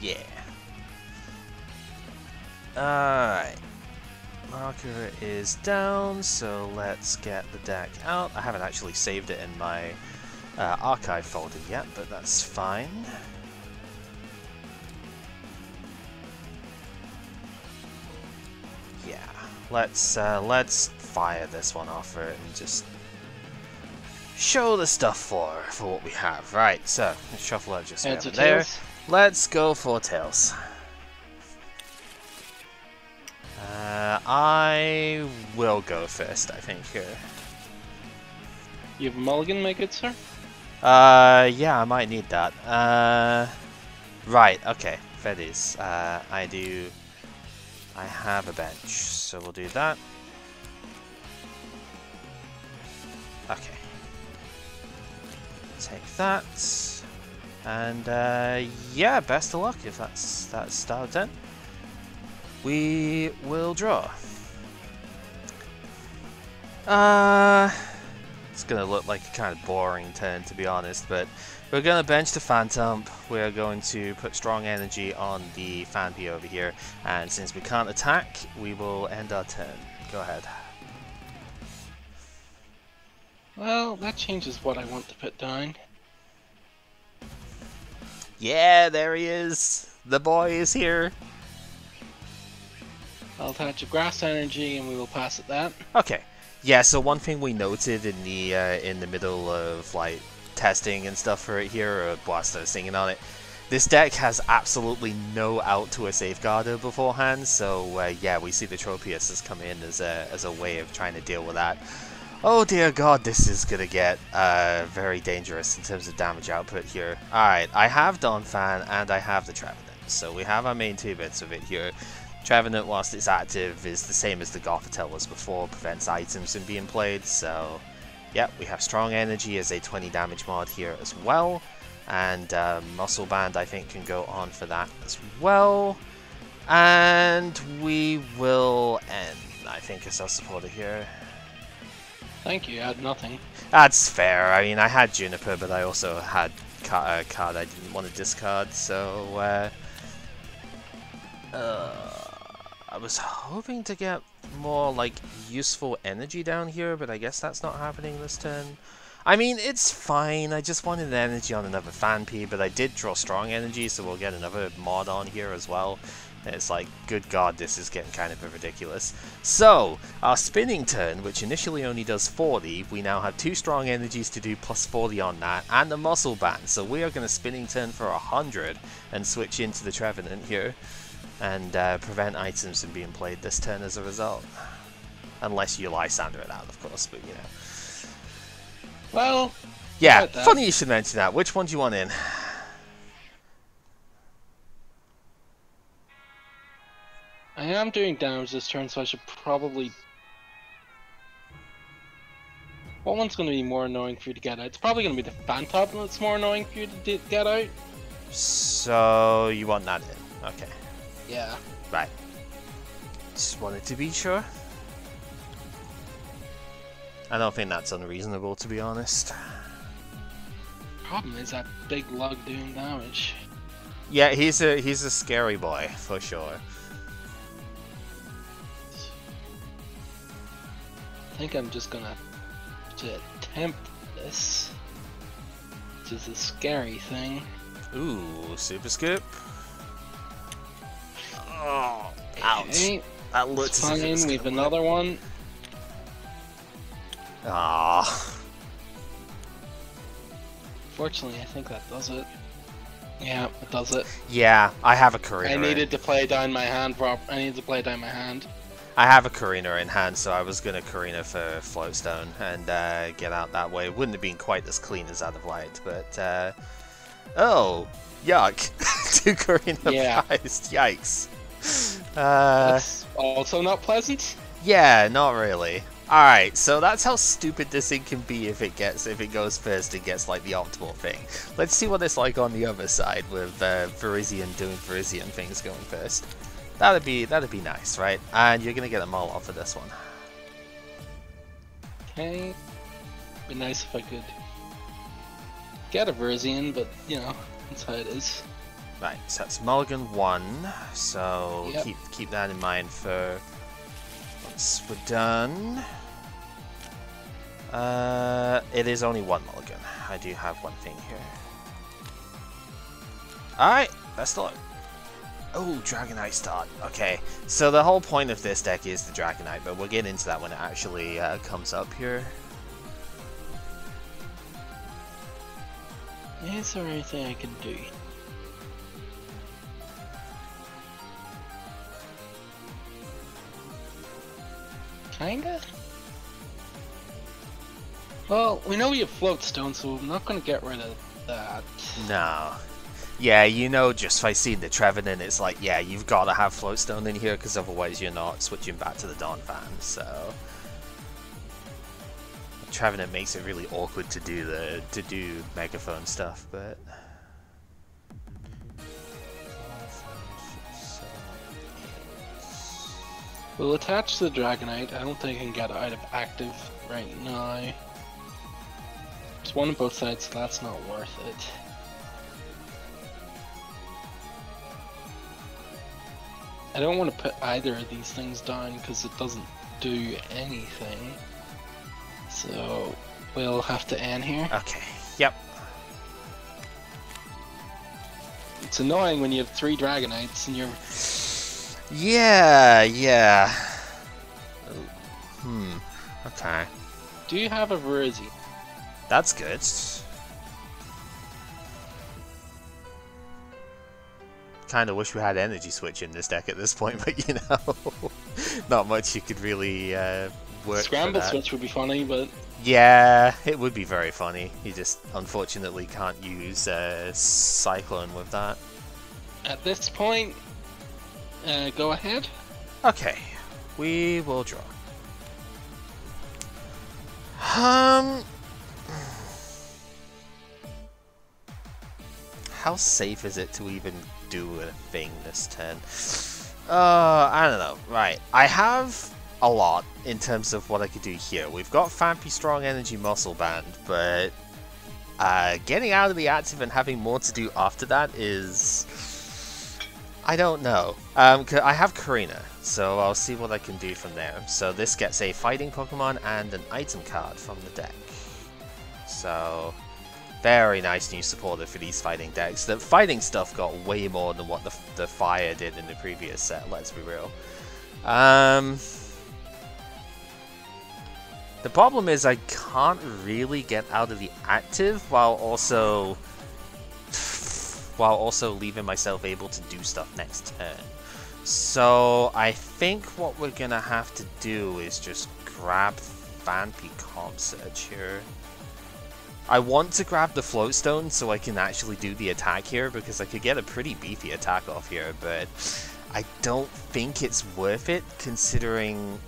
Yeah. Alright. Marker is down, so let's get the deck out. I haven't actually saved it in my archive folder yet, but that's fine. Yeah, let's fire this one off for it and just show the stuff for what we have. Right, so let's shuffle out just over there. Let's go for Tails. I will go first, I think, here. You have a mulligan, my good sir? Yeah, I might need that. Right, okay, fair dues. I have a bench, so we'll do that. Okay. Take that. And, yeah, best of luck if that's start of turn. We will draw. It's gonna look like a kind of boring turn, to be honest, but we're gonna bench the Phantom. We're going to put strong energy on the Phanpy over here, and since we can't attack, we will end our turn. Go ahead. Well, that changes what I want to put down. Yeah, there he is. The boy is here. I'll attach a grass energy and we will pass at that. Okay. Yeah, so one thing we noted in the middle of like testing and stuff for it here, or whilst I was singing on it, this deck has absolutely no out to a safeguarder beforehand. So yeah, we see the Tropius has come in as a way of trying to deal with that. Oh dear God, this is gonna get very dangerous in terms of damage output here. Alright, I have Donphan and I have the Trevenant, so we have our main two bits of it here. Trevenant, whilst it's active, is the same as the Gothitelle was before, prevents items from being played, so yep, we have strong energy as a 20 damage mod here as well, and Muscle Band I think can go on for that as well, and we will end, I think, as our supporter here. Thank you, I had nothing. That's fair. I mean, I had Juniper, but I also had a card I didn't want to discard, so I was hoping to get more like useful energy down here, but I guess that's not happening this turn. I mean, it's fine. I just wanted an energy on another Phanpy, but I did draw strong energy, so we'll get another mod on here as well. It's like, good God, this is getting kind of ridiculous. So, our spinning turn, which initially only does 40, we now have 2 strong energies to do plus 40 on that, and the Muscle Band. So we are going to spinning turn for 100 and switch into the Trevenant here, and prevent items from being played this turn as a result. Unless you Lysander it out, of course, but you know. Well, yeah, funny you should mention that. Which one do you want in? I am doing damage this turn, so I should probably... What one's going to be more annoying for you to get out? It's probably going to be the Phantom that's more annoying for you to get out. So, you want that in. Okay. Yeah. Right. Just wanted to be sure. I don't think that's unreasonable, to be honest. Problem is that big lug doing damage. Yeah, he's a scary boy, for sure. I think I'm just gonna attempt this, which is a scary thing. Ooh, Super Skip. Oh, ouch. Okay. That looks fine. We have another one. Ah. Fortunately, I think that does it. Yeah, it does it. Yeah, I have a Karina. I needed to play down my hand, Rob. I needed to play down my hand. I have a Karina in hand, so I was going to Karina for Floatstone and get out that way. It wouldn't have been quite as clean as Out of Light, but... oh, yuck. 2 Karina priced. Yikes. That's also not pleasant? Yeah, not really. Alright, so that's how stupid this thing can be if it goes first and gets like the optimal thing. Let's see what it's like on the other side with Virizion doing Virizion things going first. That'd be nice, right? And you're gonna get a Moloch for this one. Okay. Be nice if I could get a Virizion, but you know, that's how it is. Right, so that's Mulligan 1, so Yep. keep that in mind for once we're done. It is only 1 Mulligan. I do have one thing here. Alright, best of luck. Oh, Dragonite start. Okay, so the whole point of this deck is the Dragonite, but we'll get into that when it actually comes up here. Is there anything I can do? Kinda? Well, we know we have Float Stone, so I'm not gonna get rid of that. No. Yeah, you know, just by seeing the Trevenant, it's like, yeah, you've got to have Floatstone in here, because otherwise you're not switching back to the Donphan, so... Trevenant makes it really awkward to do megaphone stuff, but... We'll attach the Dragonite. I don't think I can get it out of active right now. There's one on both sides, so that's not worth it. I don't want to put either of these things down because it doesn't do anything. So we'll have to end here. Okay, yep. It's annoying when you have 3 Dragonites and you're... Yeah. Okay. Do you have a Virizion? That's good. Kind of wish we had energy switch in this deck at this point, but you know, not much you could really work. Scramble for that. switch would be funny, but yeah, it would be very funny. You just unfortunately can't use Cyclone with that. at this point, go ahead. Okay, we will draw. How safe is it to even do a thing this turn? I don't know. Right, I have a lot in terms of what I could do here. We've got Fampy Strong Energy Muscle Band, but getting out of the active and having more to do after that is... I don't know. I have Karina, so I'll see what I can do from there. So this gets a fighting Pokemon and an item card from the deck. So... very nice new supporter for these fighting decks. The fighting stuff got way more than what the fire did in the previous set, let's be real. The problem is I can't really get out of the active while also leaving myself able to do stuff next turn. So I think what we're gonna have to do is just grab Vampy Comp Surge here. I want to grab the Floatstone so I can actually do the attack here, because I could get a pretty beefy attack off here, but I don't think it's worth it, considering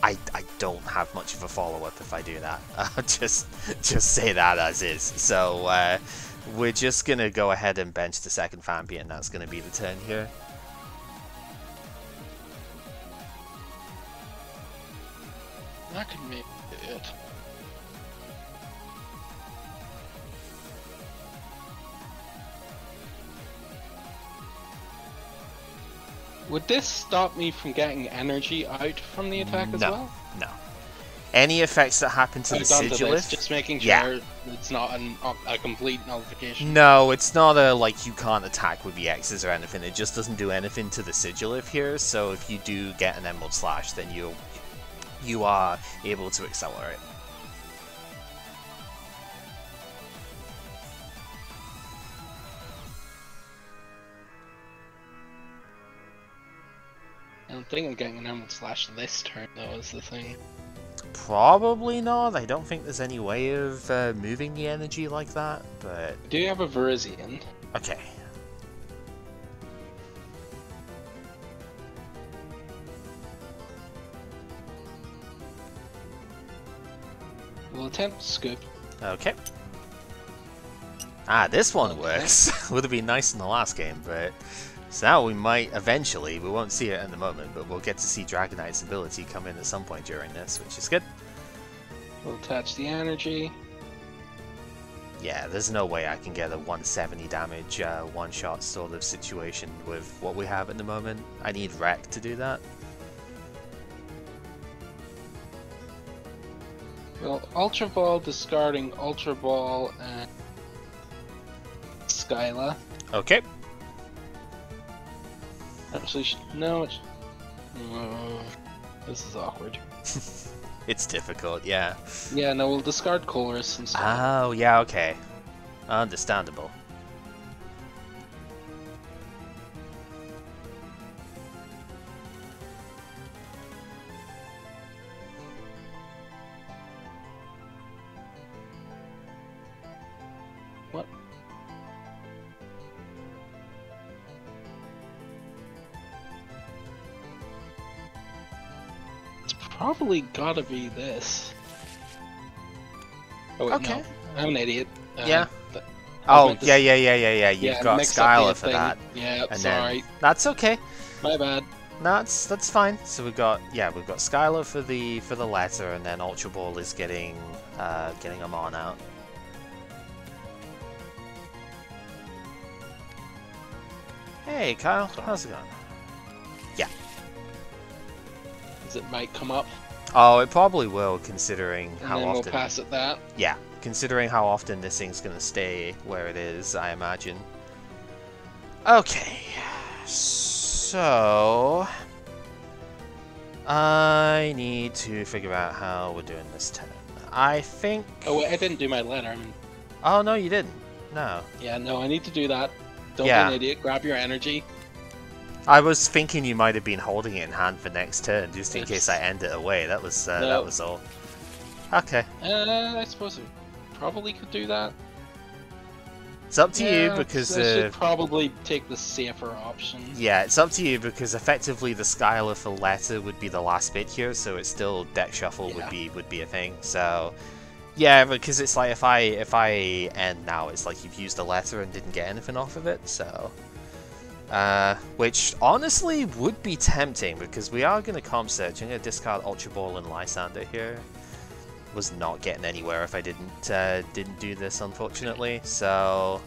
I don't have much of a follow-up if I do that. I'll just say that as is. So we're just going to go ahead and bench the second Vampy, and that's going to be the turn here. That could make it. Would this stop me from getting energy out from the attack as well? No. Any effects that happen to the Sigilith... Just making sure it's not a complete nullification. No, it's not a, like, you can't attack with the X's or anything. It just doesn't do anything to the Sigilith here, so if you do get an Emerald Slash, then you are able to accelerate. I don't think I'm getting an Emerald Slash this turn, though, is the thing. Probably not. I don't think there's any way of moving the energy like that, but... Do you have a Virizion? Okay. We'll attempt Scoop. Okay. Ah, this one works. Would have been nice in the last game, but... So now we might eventually, we won't see it in the moment, but we'll get to see Dragonite's ability come in at some point during this, which is good. We'll attach the energy. Yeah, there's no way I can get a 170 damage one-shot sort of situation with what we have at the moment. I need Wreck to do that. Well, Ultra Ball, discarding Ultra Ball and Skyla. Okay. Actually, no, this is awkward. It's difficult, yeah. Yeah, no, we'll discard Colress instead. Oh, yeah, okay. Understandable. What? It's probably gotta be this. Oh wait, Okay. no. I'm an idiot. Yeah. I Oh, meant to yeah. You've yeah, got mix up the Skyla for thing. that. Yeah, And sorry. then that's okay. My bad. No, that's fine. So we've got Skyla for the letter, and then Ultra Ball is getting a Mon out. Hey Kyle, how's it going? Yeah. It might come up, Oh, it probably will, considering and how then often. we'll pass it that. Yeah, considering how often this thing's gonna stay where it is, I imagine. Okay, so I need to figure out how we're doing this turn. I think. Oh wait, I didn't do my letter. I mean, Oh no, you didn't. No. yeah, no, I need to do that. Don't Yeah. be an idiot. Grab your energy. I was thinking you might have been holding it in hand for next turn, just in It's- case I end it away. That was No. that was all. Okay, I suppose I probably could do that. it's up to you Yeah, because I should probably take the safer option. yeah, it's up to you because effectively the Skyla for letter would be the last bit here, so it's still deck shuffle Yeah. would be a thing. So yeah, because it's like if I end now, it's like you've used the letter and didn't get anything off of it. So which honestly would be tempting because we are going to comp search. I'm going to discard Ultra Ball and Lysander here. Was not getting anywhere if I didn't do this, unfortunately. So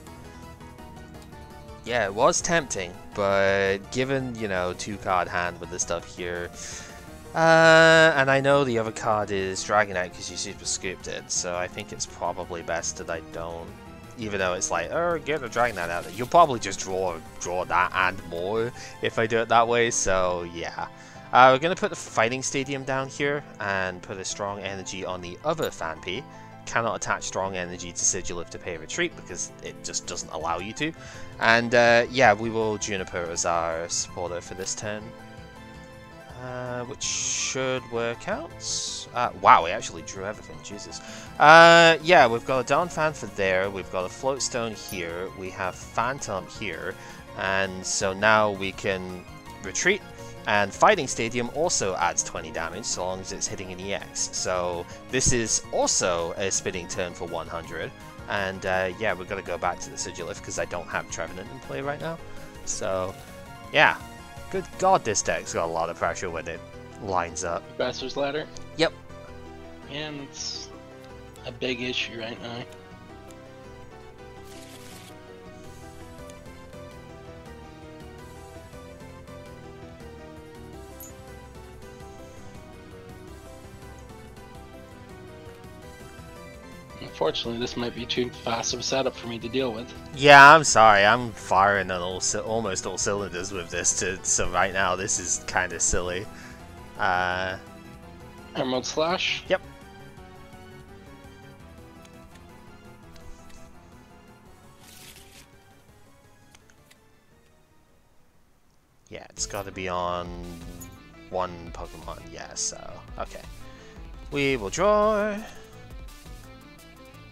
yeah, it was tempting, but given, you know, 2-card hand with the stuff here, and I know the other card is Dragonite because you super scooped it, so I think it's probably best that I don't. Even though it's like, oh, get a Dragonite out there. You'll probably just draw that and more if I do it that way, so yeah. We're going to put the Fighting Stadium down here and put a Strong Energy on the other Phanpy. Cannot attach Strong Energy to Sigilif to pay retreat because it just doesn't allow you to. And yeah, we will Juniper as our supporter for this turn. Which should work out. Wow, we actually drew everything, Jesus. Yeah, we've got a Donphan for there, we've got a Floatstone here, we have Phantom here, and so now we can retreat, and Fighting Stadium also adds 20 damage so long as it's hitting an EX. So this is also a spinning turn for 100, and yeah, we're going to go back to the Sigilif because I don't have Trevenant in play right now. So yeah. Good God, this deck's got a lot of pressure when it lines up. Professor's Ladder? Yep. And it's a big issue right now. Unfortunately, this might be too fast of a setup for me to deal with. Yeah, I'm sorry. I'm firing on almost all cylinders with this. So right now, this is kind of silly. Emerald Slash? Yep. Yeah, it's got to be on one Pokemon. Yeah, so okay. We will draw.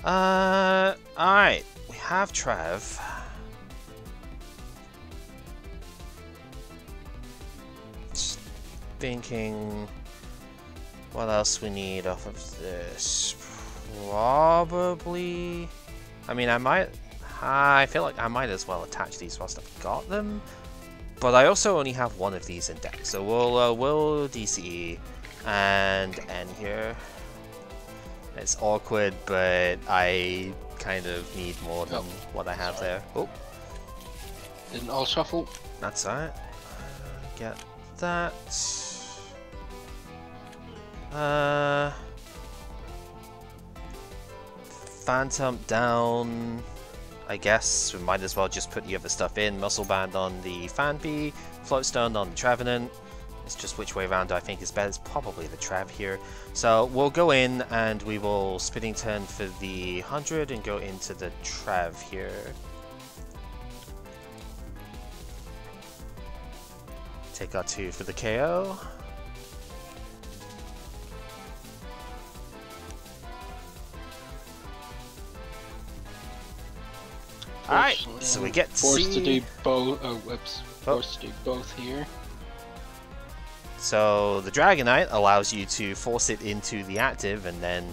Alright, we have Trev. Just thinking what else we need off of this. Probably. I mean, I feel like I might as well attach these whilst I've got them. But I also only have one of these in deck, so we'll DCE and end here. It's awkward, but I kind of need more than what I have there. Oh, Didn't all shuffle. that's alright. Get that. Phantom down. I guess we might as well just put the other stuff in. Muscle Band on the Fanbee, Floatstone on the Trevenant. It's just which way around I think is better. It's probably the Trev here. So we'll go in and we will Spinning Turn for the 100 and go into the Trev here. Take our 2 for the KO. Alright, so we get to forced see... to do both. Oh, whoops. Forced to do both here. So the Dragonite allows you to force it into the active, and then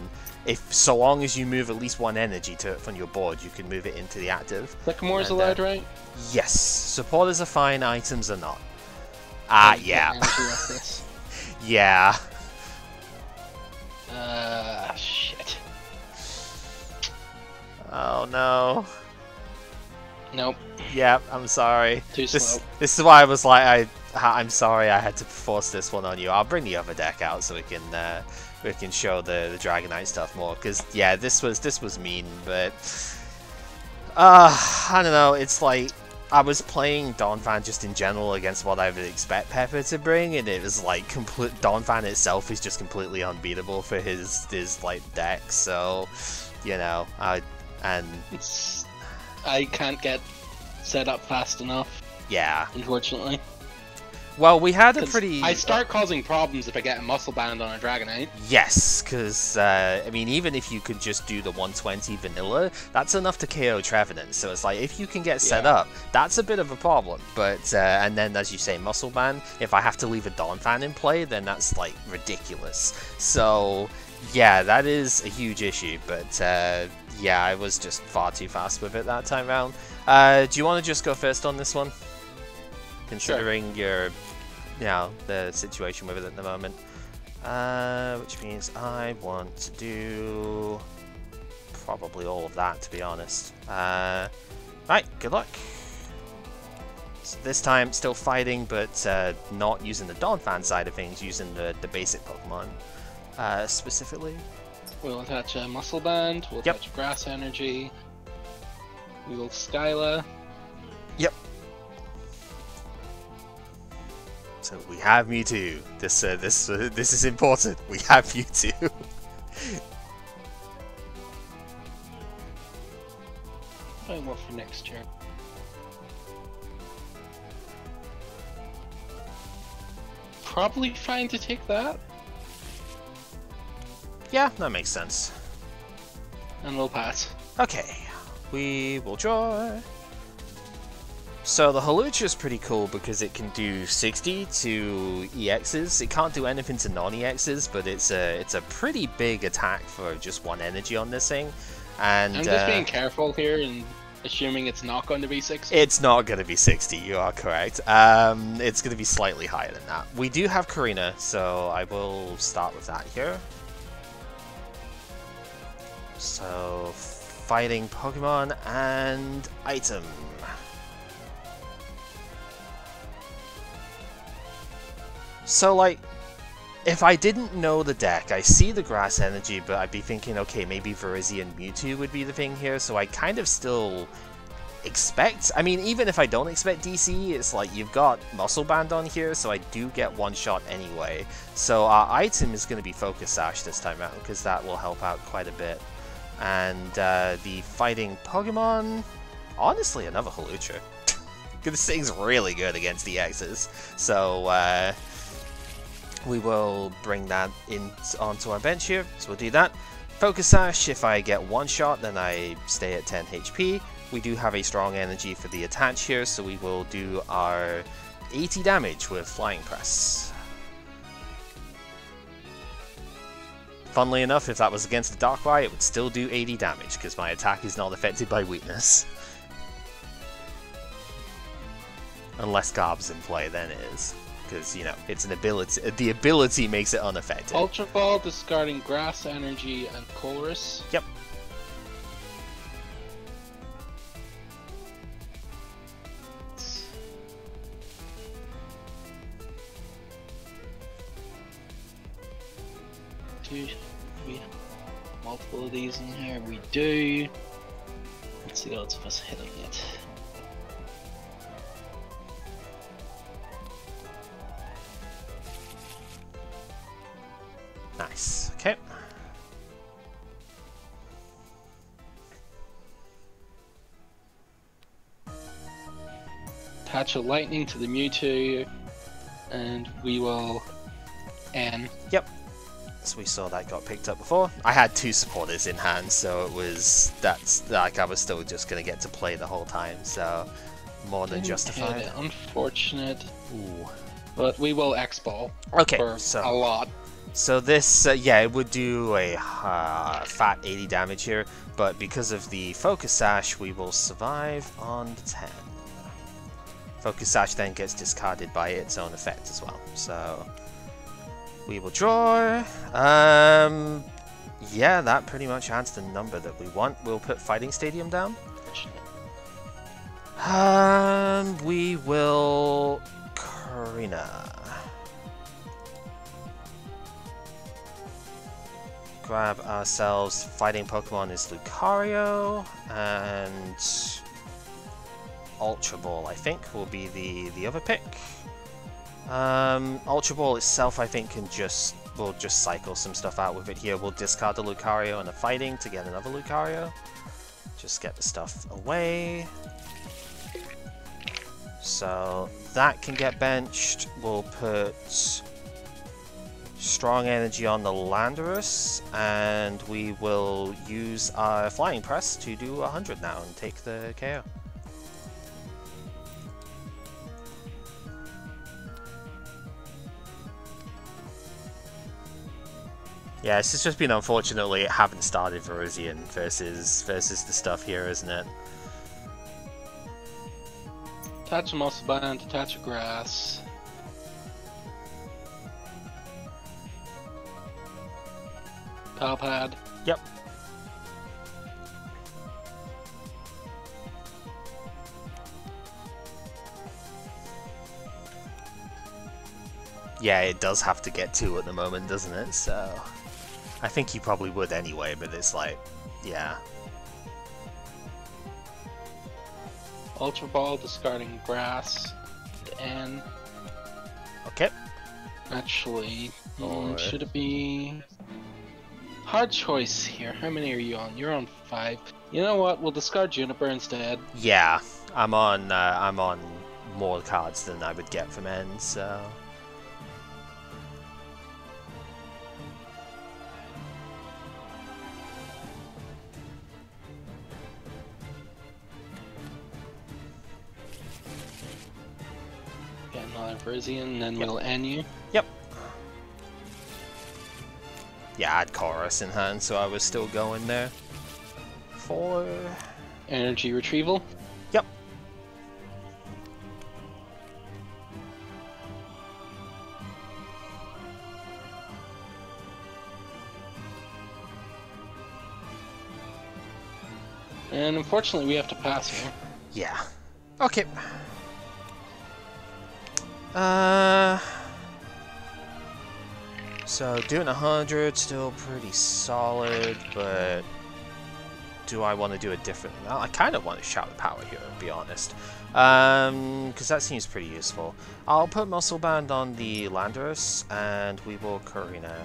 so long as you move at least 1 energy to it from your board, you can move it into the active. Sycamore is allowed, right? Yes. Supporters are fine, items are not. Yeah. Yeah. Shit. Oh no. Nope. Yeah, I'm sorry. Too slow. This is why I was like, I'm sorry I had to force this one on you. I'll bring the other deck out so we can show the Dragonite stuff more. Because yeah, this was mean, but I don't know. It's like I was playing Donphan just in general against what I would expect Pepper to bring, and it was like Donphan itself is just completely unbeatable for his like deck. So you know, I can't get set up fast enough. Yeah. Unfortunately. Well, we had a pretty... I start causing problems if I get a Muscle Band on a Dragonite. Yes, because, I mean, even if you could just do the 120 vanilla, that's enough to KO Trevenant. So it's like, if you can get set up, that's a bit of a problem. But, and then, as you say, Muscle Band, if I have to leave a Donphan in play, then that's, like, ridiculous. So, yeah, that is a huge issue. But, yeah, I was just far too fast with it that time round. Do you want to just go first on this one? Considering your, the situation with it at the moment. Which means I want to do probably all of that, to be honest. Right, good luck. So this time, still fighting, but not using the Donphan side of things, using the basic Pokemon specifically. We'll attach a Muscle Band, we'll attach Grass Energy, we will Skyla. Yep. So we have Mewtwo. This is important. We have Mewtwo. I want for next turn. Probably fine to take that. Yeah, that makes sense. And we'll pass. Okay, we will draw. So the Hawlucha is pretty cool because it can do 60 to EXs. It can't do anything to non-EXs, but it's a pretty big attack for just 1 energy on this thing. And I'm just being careful here and assuming it's not going to be 60. It's not going to be 60, you are correct. It's going to be slightly higher than that. We do have Karina, so I will start with that here. So, fighting Pokemon and item. So, like, if I didn't know the deck, I see the Grass Energy, but I'd be thinking, okay, maybe Virizion Mewtwo would be the thing here, so I kind of still expect... I mean, even if I don't expect DC, it's like you've got Muscle Band on here, so I do get one shot anyway. So our item is going to be Focus Sash this time around, because that will help out quite a bit. And the fighting Pokemon... Honestly, another Hawlucha. This thing's really good against the X's. So, we will bring that onto our bench here, so we'll do that. Focus Sash, if I get one shot, then I stay at 10 HP. We do have a strong energy for the attach here, so we will do our 80 damage with Flying Press. Funnily enough, if that was against the Darkrai, it would still do 80 damage, because my attack is not affected by weakness. Unless Garb's in play, then it is. Because, you know, it's an ability. The ability makes it unaffected. Ultra Ball, discarding Grass Energy and Chorus. Yep. Do we have multiple of these in here? We do. What's the odds of us hitting it? Nice. Okay. Attach a lightning to the Mewtwo, and we will N. Yep. So we saw that got picked up before. I had two supporters in hand, so it was that's like I was still just gonna get to play the whole time. So more than justified. Unfortunate. Ooh. But we will X-Ball. Okay. For so a lot. So this, yeah, it would do a fat 80 damage here, but because of the Focus Sash, we will survive on the 10. Focus Sash then gets discarded by its own effect as well. So we will draw. Yeah, that pretty much adds the number that we want. We'll put Fighting Stadium down. We will Karina. Grab ourselves fighting Pokemon is Lucario, and Ultra Ball I think will be the other pick. Ultra Ball itself I think we'll just cycle some stuff out with it here. We'll discard the Lucario and the fighting to get another Lucario. Just get the stuff away. So that can get benched. We'll put Strong Energy on the Landorus, and we will use our Flying Press to do 100 now and take the KO. Yeah, it's just been unfortunately it haven't started Virizion versus the stuff here, isn't it? Attach a Muscle Band, attach a Grass. Pad. Yep. Yeah, it does have to get 2 at the moment, doesn't it? So I think he probably would anyway, but it's like, yeah. Ultra Ball, discarding Grass, and Okay. actually, should it be hard choice here? How many are you on? You're on 5. You know what? We'll discard Juniper instead. Yeah, I'm on more cards than I would get from N, so. Get another Virizion, then we'll N you. Yep. Yeah, I had Chorus in hand, so I was still going there. 4. Energy Retrieval. Yep. And unfortunately, we have to pass here. Yeah. Okay. So doing 100, still pretty solid, but do I want to do a different? Well, I kind of want to shout the power here, to be honest, because that seems pretty useful. I'll put Muscle Band on the Landorus, and we will Karina.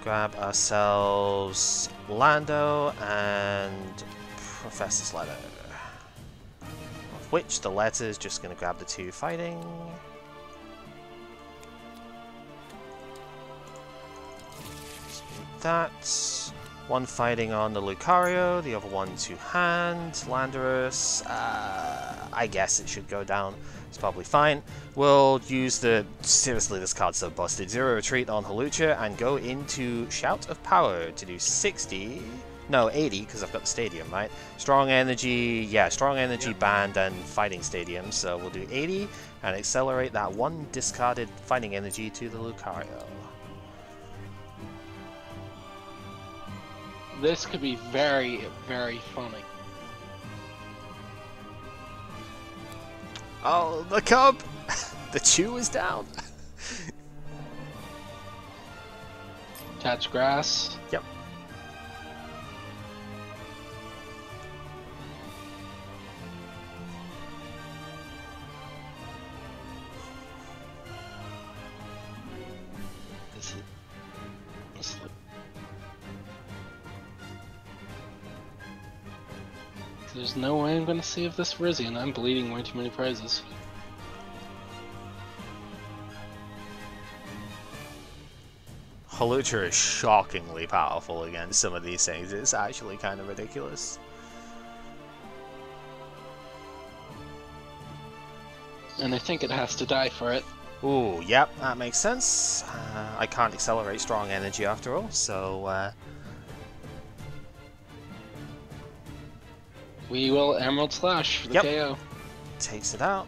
Grab ourselves Lando and Professor's Letter. Of which the letter is just going to grab the 2 fighting. That. 1 fighting on the Lucario, the other one to hand. Landorus, I guess it should go down. It's probably fine. We'll use the... Seriously, this card's so busted. 0 Retreat on Hawlucha and go into Shout of Power to do 60... No, 80, because I've got the Stadium, right? Strong Energy, yeah, Strong Energy, Band, and Fighting Stadium. So we'll do 80 and accelerate that 1 discarded Fighting Energy to the Lucario. This could be very, very funny. Oh, the Cub! The Chew is down! Catch grass. Yep. There's no way I'm gonna save this Virizion. I'm bleeding way too many prizes. Hawlucha is shockingly powerful against some of these things. It's actually kind of ridiculous. And I think it has to die for it. Ooh, yep, that makes sense. I can't accelerate strong energy after all, so we will Emerald Slash for the yep. KO. Takes it out.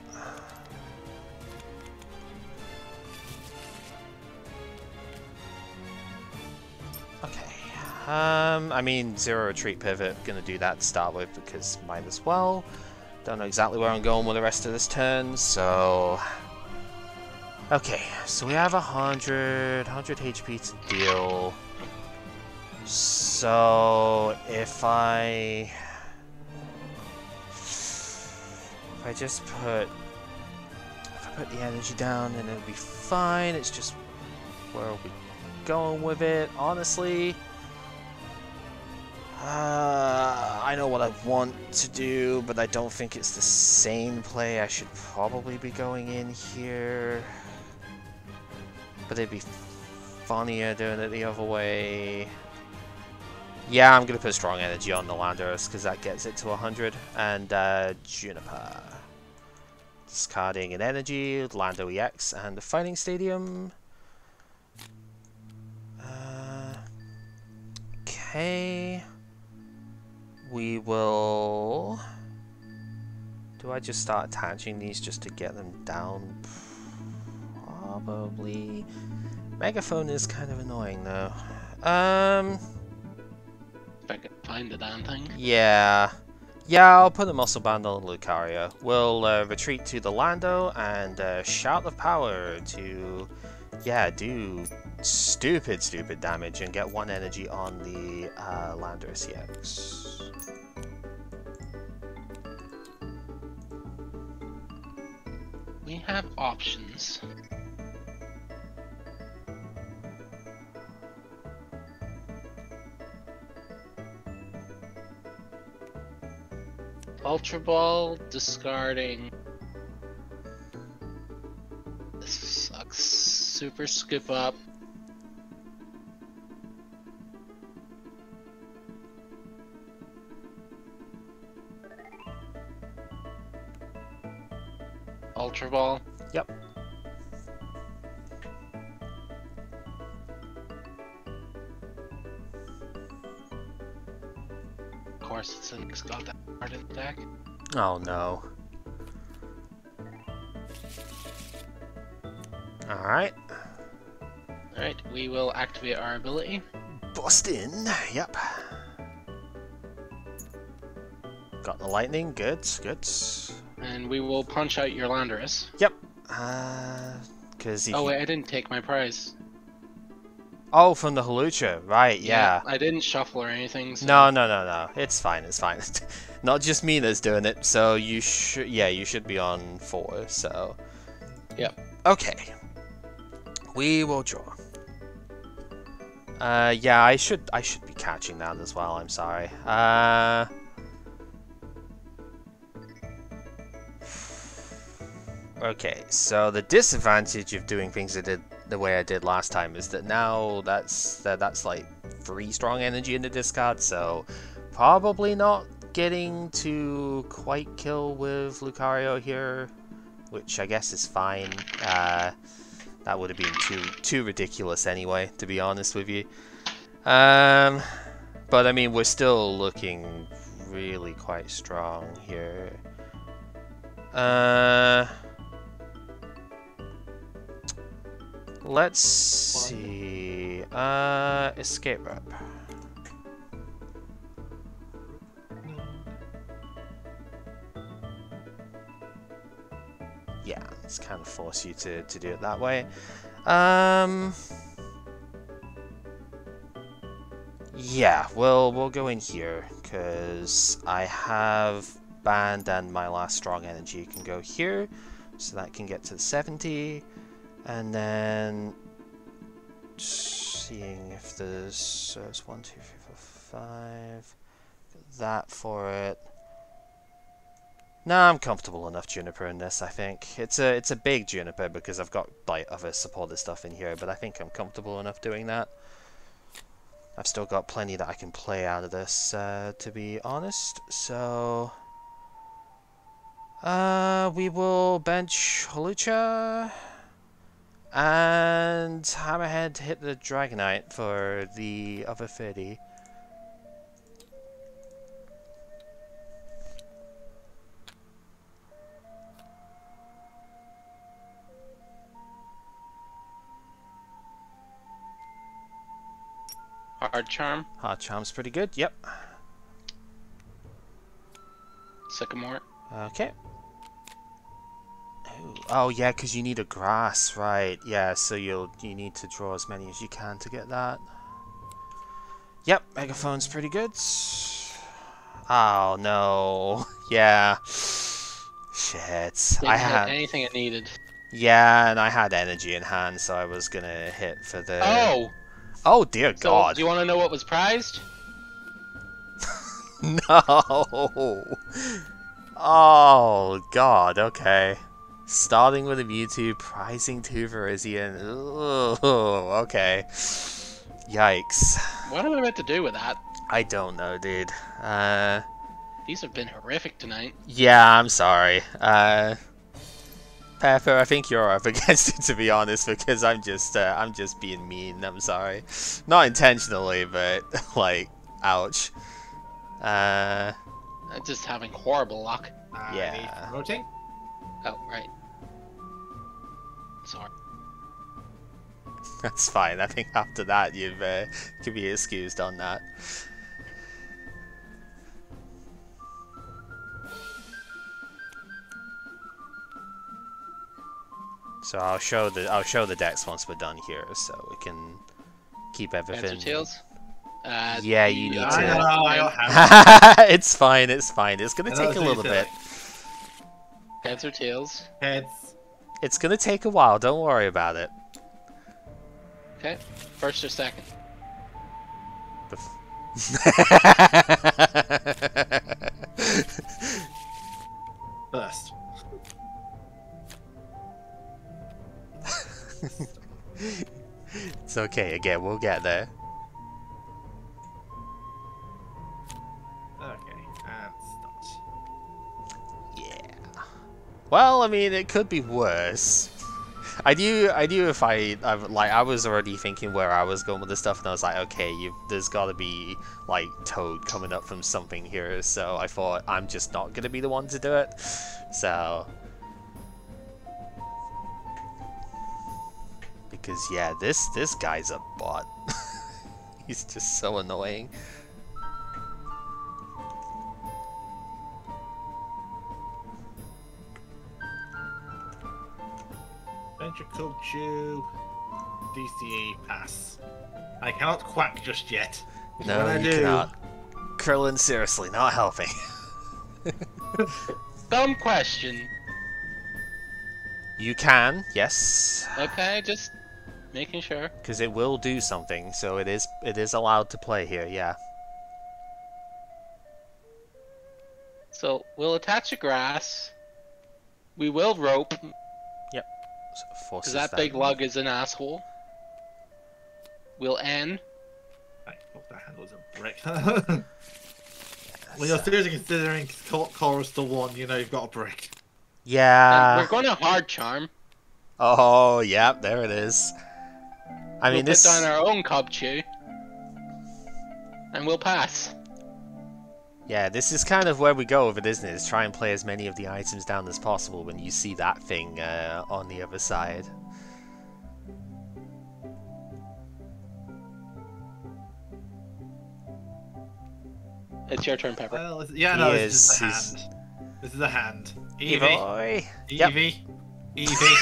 Okay. I mean, zero retreat pivot, gonna do that to start with because might as well. Don't know exactly where I'm going with the rest of this turn, so... Okay, so we have 100 HP to deal. So, if I just put the energy down, then it'll be fine. It's just where are we going with it? Honestly, I know what I want to do, but I don't think it's the sane play. I should probably be going in here, but it'd be funnier doing it the other way. Yeah, I'm gonna put strong energy on the Landorus because that gets it to 100, and Juniper. Discarding an energy, Landorus-EX, and the Fighting Stadium. Okay. We will... Do I just start attaching these just to get them down? Probably. Megaphone is kind of annoying though. If I can find the damn thing. Yeah. Yeah, I'll put a muscle band on Lucario. We'll retreat to the Lando and shout of power to, yeah, do stupid damage and get 1 energy on the Landorus-EX. We have options. Ultra Ball, discarding. This sucks. Super Scoop Up. Ultra Ball. Yep. Of course, it's got that card in the deck. Oh no. Alright. Alright, we will activate our ability. Bust in. Yep. Got the lightning. Good. And we will punch out your Landorus. Yep. Cause oh wait, I didn't take my prize. Oh, from the Hawlucha, right? Yeah. I didn't shuffle or anything. So... No. It's fine. Not just me that's doing it. So you should, yeah, you should be on 4. So. Yep. Okay. We will draw. Yeah, I should be catching that as well. I'm sorry. Okay, so the disadvantage of doing things the way I did last time is that now that's like 3 strong energy in the discard, so probably not getting to quite kill with Lucario here, which I guess is fine. That would have been too ridiculous anyway, to be honest with you. But I mean, we're still looking really quite strong here. Let's see. Escape Rep. Yeah, let's kind of force you to do it that way. Yeah, we'll go in here, because I have Band and my last strong energy can go here, so that can get to the 70, and then seeing if there's 1, 2, 3, 4, 5, that for it. No, I'm comfortable enough Juniper in this, I think. It's a big Juniper because I've got like other supported stuff in here, but I think I'm comfortable enough doing that. I've still got plenty that I can play out of this, to be honest, so... we will bench Hawlucha, and Hammerhead hit the Dragonite for the other 30. Hard Charm. Hard Charm's pretty good, yep. Sycamore. Okay. Oh yeah, because you need a grass, right? Yeah, so you need to draw as many as you can to get that. Yep, Megaphone's pretty good. Oh no, yeah. Shit, I had anything it needed. Yeah, and I had energy in hand, so I was gonna hit for the. Oh. Oh dear God. Do you want to know what was prized? No. Oh God. Okay. Starting with a Mewtwo, prizing 2 Virizion. Ooh, okay. Yikes. What am I meant to do with that? I don't know, dude. These have been horrific tonight. Yeah, I'm sorry. Pepper, I think you're up against it, to be honest, because I'm just being mean. I'm sorry. Not intentionally, but like, ouch. I'm just having horrible luck. Yeah. Promoting? Oh, right. Sorry. That's fine. I think after that, you can be excused on that. So I'll show the decks once we're done here, so we can keep everything. Answer Tails? Yeah, you need to. I'll have it. It's fine. It's fine. It's gonna take a little bit. Heads or tails? Heads. It's gonna take a while. Don't worry about it. Okay. First or second? First. It's okay. Again, we'll get there. Okay, and start. Yeah. Well, I mean, it could be worse. I knew if I was already thinking where I was going with this stuff, and I was like, okay, there's got to be like Toad coming up from something here. So I thought I'm just not gonna be the one to do it. So because yeah, this guy's a bot. He's just so annoying. Ventricle Chew. DCE pass. I cannot quack just yet. No, you cannot. Krillin, seriously, not helping. Dumb question. You can, yes. Okay, just making sure. Because it will do something, so it is allowed to play here, yeah. So we'll attach a grass. We will rope. Yep. So Because that big lug is an asshole. We'll N. I thought that hand was a brick. When you're seriously considering chorus to 1, you know you've got a brick. Yeah. And we're going to hard charm. Oh, yeah, there it is. I mean, We'll put down our own Cob Chew. And we'll pass. Yeah, this is kind of where we go with it, isn't it? Is try and play as many of the items down as possible when you see that thing on the other side. It's your turn, Pepper. Well, yeah, no, this is a hand. This is a hand. Eevee. Eevee. Eevee.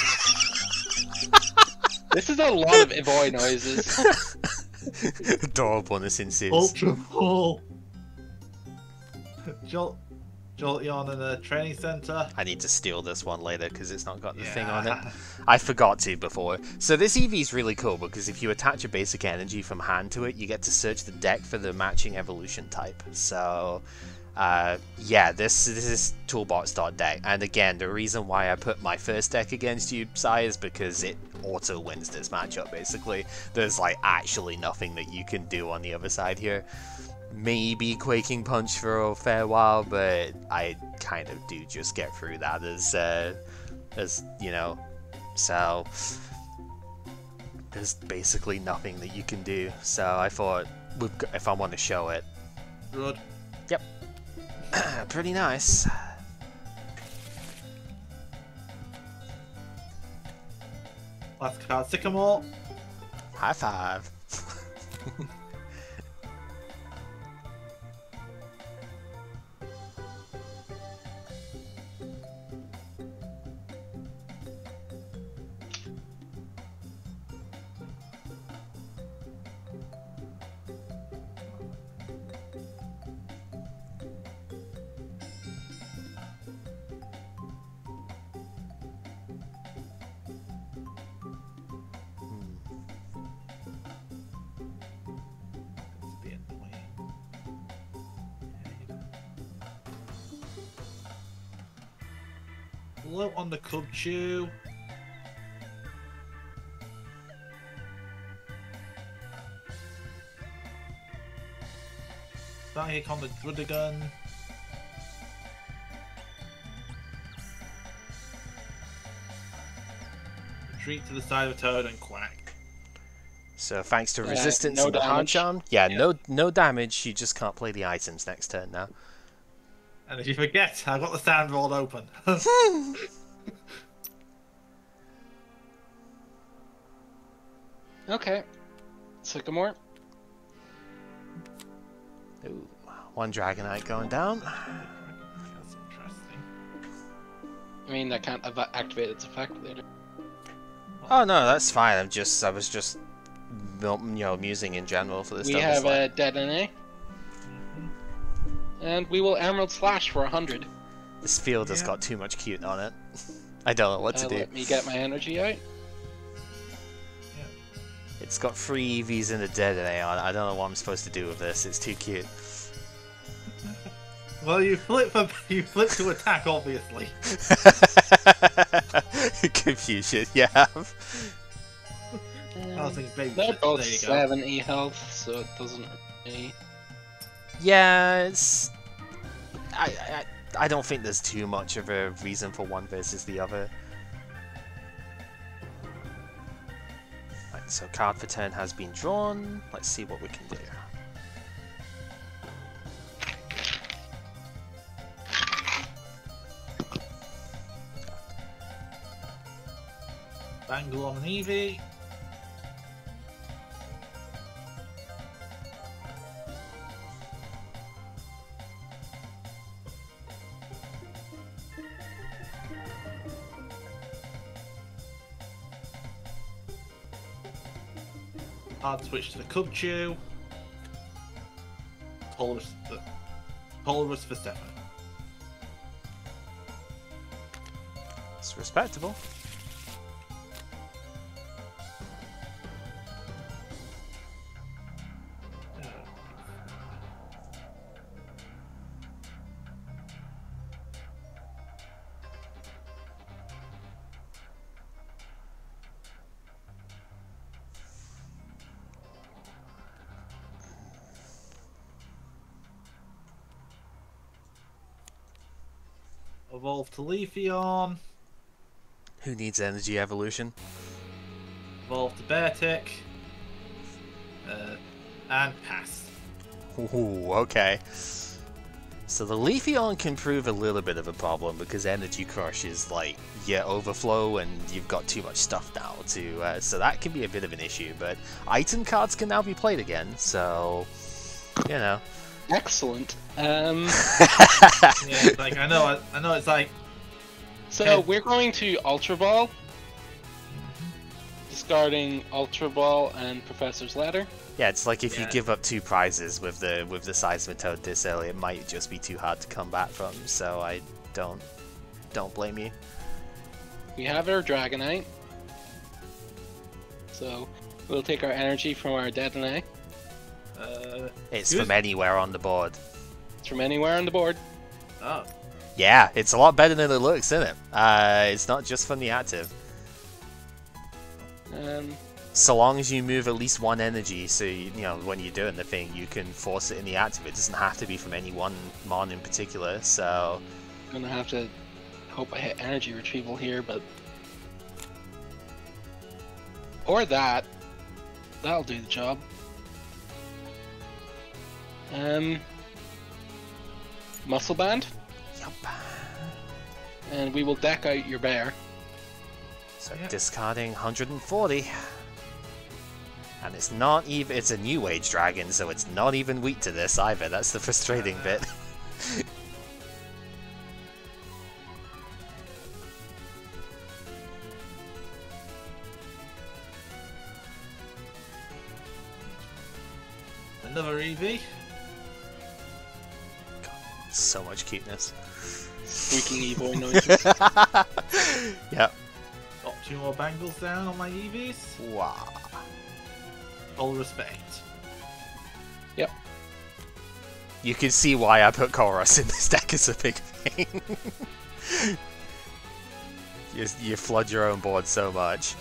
This is a lot of Eevee noises. Adorableness ensues. Ultra Ball. Jolteon in a training center. I need to steal this one later because it's not got the thing on it. I forgot to before. So this Eevee is really cool because if you attach a basic energy from hand to it, you get to search the deck for the matching evolution type. So yeah, this is toolbox.deck. And again, the reason why I put my first deck against you, Sai, is because it auto wins this matchup basically. There's like actually nothing that you can do on the other side here. Maybe Quaking Punch for a fair while, but I kind of do just get through that as you know, so there's basically nothing that you can do. So I thought, if I want to show it, Good. Yep, pretty nice. Last card, Sycamore. High five. Low on the Cubchoo. Psychic on the Drudigan. Retreat to the side of Toad and Quack. So thanks to resistance no and the hard damage. charm, yeah, no damage. You just can't play the items next turn now. And if you forget, I've got the sound board open. Okay. Sycamore. Ooh, one Dragonite going down. That's interesting. I mean, I can't activate its effect later. Oh no, that's fine. I was just, you know, musing in general for this We stuff. have It's like, a Detonate. And we will Emerald Slash for 100. this field has got too much cute on it. I don't know what to do. Let me get my energy out. It's got 3 EVs in the Detonate on it. I don't know what I'm supposed to do with this. It's too cute. Well, you flip to attack, obviously. Confusion, yeah. I was thinking, baby, They're both there you go. 70 health, so it doesn't really... Yeah, it's... I don't think there's too much of a reason for one versus the other. Right, so card for turn has been drawn. Let's see what we can do. Bangle on an Eevee. Hard switch to the Cubchoo. Colrus for 7. It's respectable. Evolve to Leafeon. Who needs energy evolution? Evolve to Beartick. And pass. Ooh, okay. So the Leafeon can prove a little bit of a problem because Energy Crush is like your overflow and you've got too much stuff now to so that can be a bit of an issue, but item cards can now be played again, so you know. Excellent. Yeah, like I know it's like. So we're going to Ultra Ball, discarding Ultra Ball and Professor's Ladder. Yeah, it's like if you give up 2 prizes with the Seismitoad this early, it might just be too hard to come back from. So I don't blame you. We have our Dragonite. So we'll take our energy from our Detonite. It's from anywhere on the board. It's from anywhere on the board. Oh. Yeah, it's a lot better than it looks, isn't it? It's not just from the active. So long as you move at least 1 energy, so you know when you're doing the thing, you can force it in the active. It doesn't have to be from any one mon in particular. So I'm gonna have to hope I hit energy retrieval here, but or that'll do the job. Muscle band. Yup. And we will deck out your bear. So discarding 140. And it's not even, it's a new age dragon, so it's not even weak to this either. That's the frustrating bit. Another Eevee. God, so much cuteness. Squeaking Eevee noises. Yep. Got 2 more bangles down on my Eevees. Wow. All respect. Yep. You can see why I put Koros in this deck as a big thing. You flood your own board so much.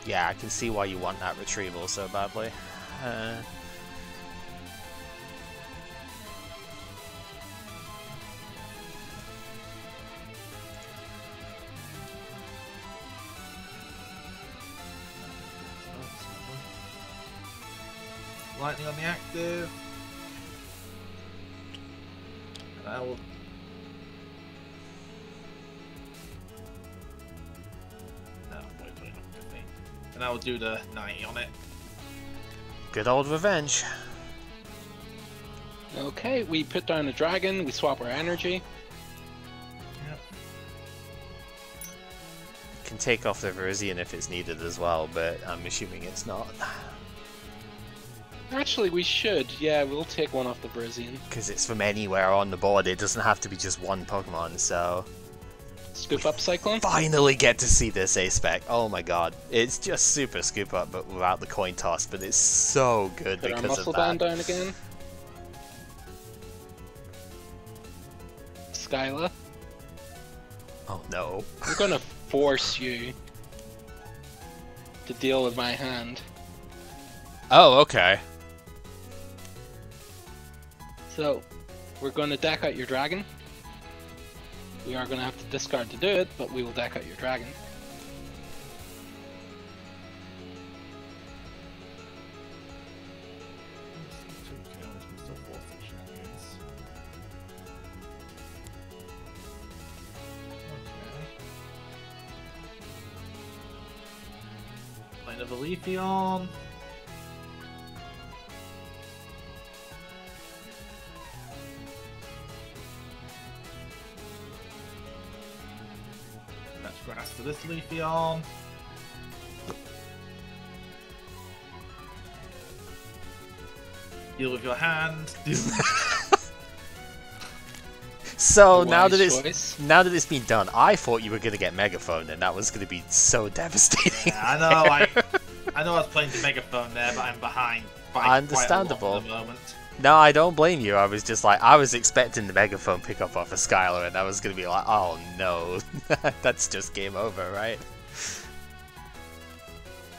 Yeah, I can see why you want that retrieval so badly. Lightning on the active. And I will. No, wait, put it up to me. And I will do the 90 on it. Good old revenge. Okay, we put down a dragon, we swap our energy. Yep. Can take off the Virizion if it's needed as well, but I'm assuming it's not. Actually, we should. Yeah, we'll take one off the Virizion. Because it's from anywhere on the board, it doesn't have to be just one Pokemon, so... Scoop up Cyclone? Finally get to see this A-Spec. Oh my god. It's just super scoop up, but without the coin toss, but it's so good Put because our muscle of that. band down again. Skyla. Oh no. I'm gonna force you to deal with my hand. Oh, okay. So, we're gonna deck out your dragon. We are gonna have to discard to do it, but we will deck out your dragon. Play another Virizion. That's grass to this Virizion. Deal with your hand. So now that Wise it's been done, I thought you were gonna get Megaphone, and that was gonna be so devastating. Yeah, I know. I know I was playing the Megaphone there, but I'm behind. By Understandable. Quite a lot at the moment. No, I don't blame you. I was just like, I was expecting the Megaphone pickup off of Skylar, and I was gonna be like, oh no, that's just game over, right?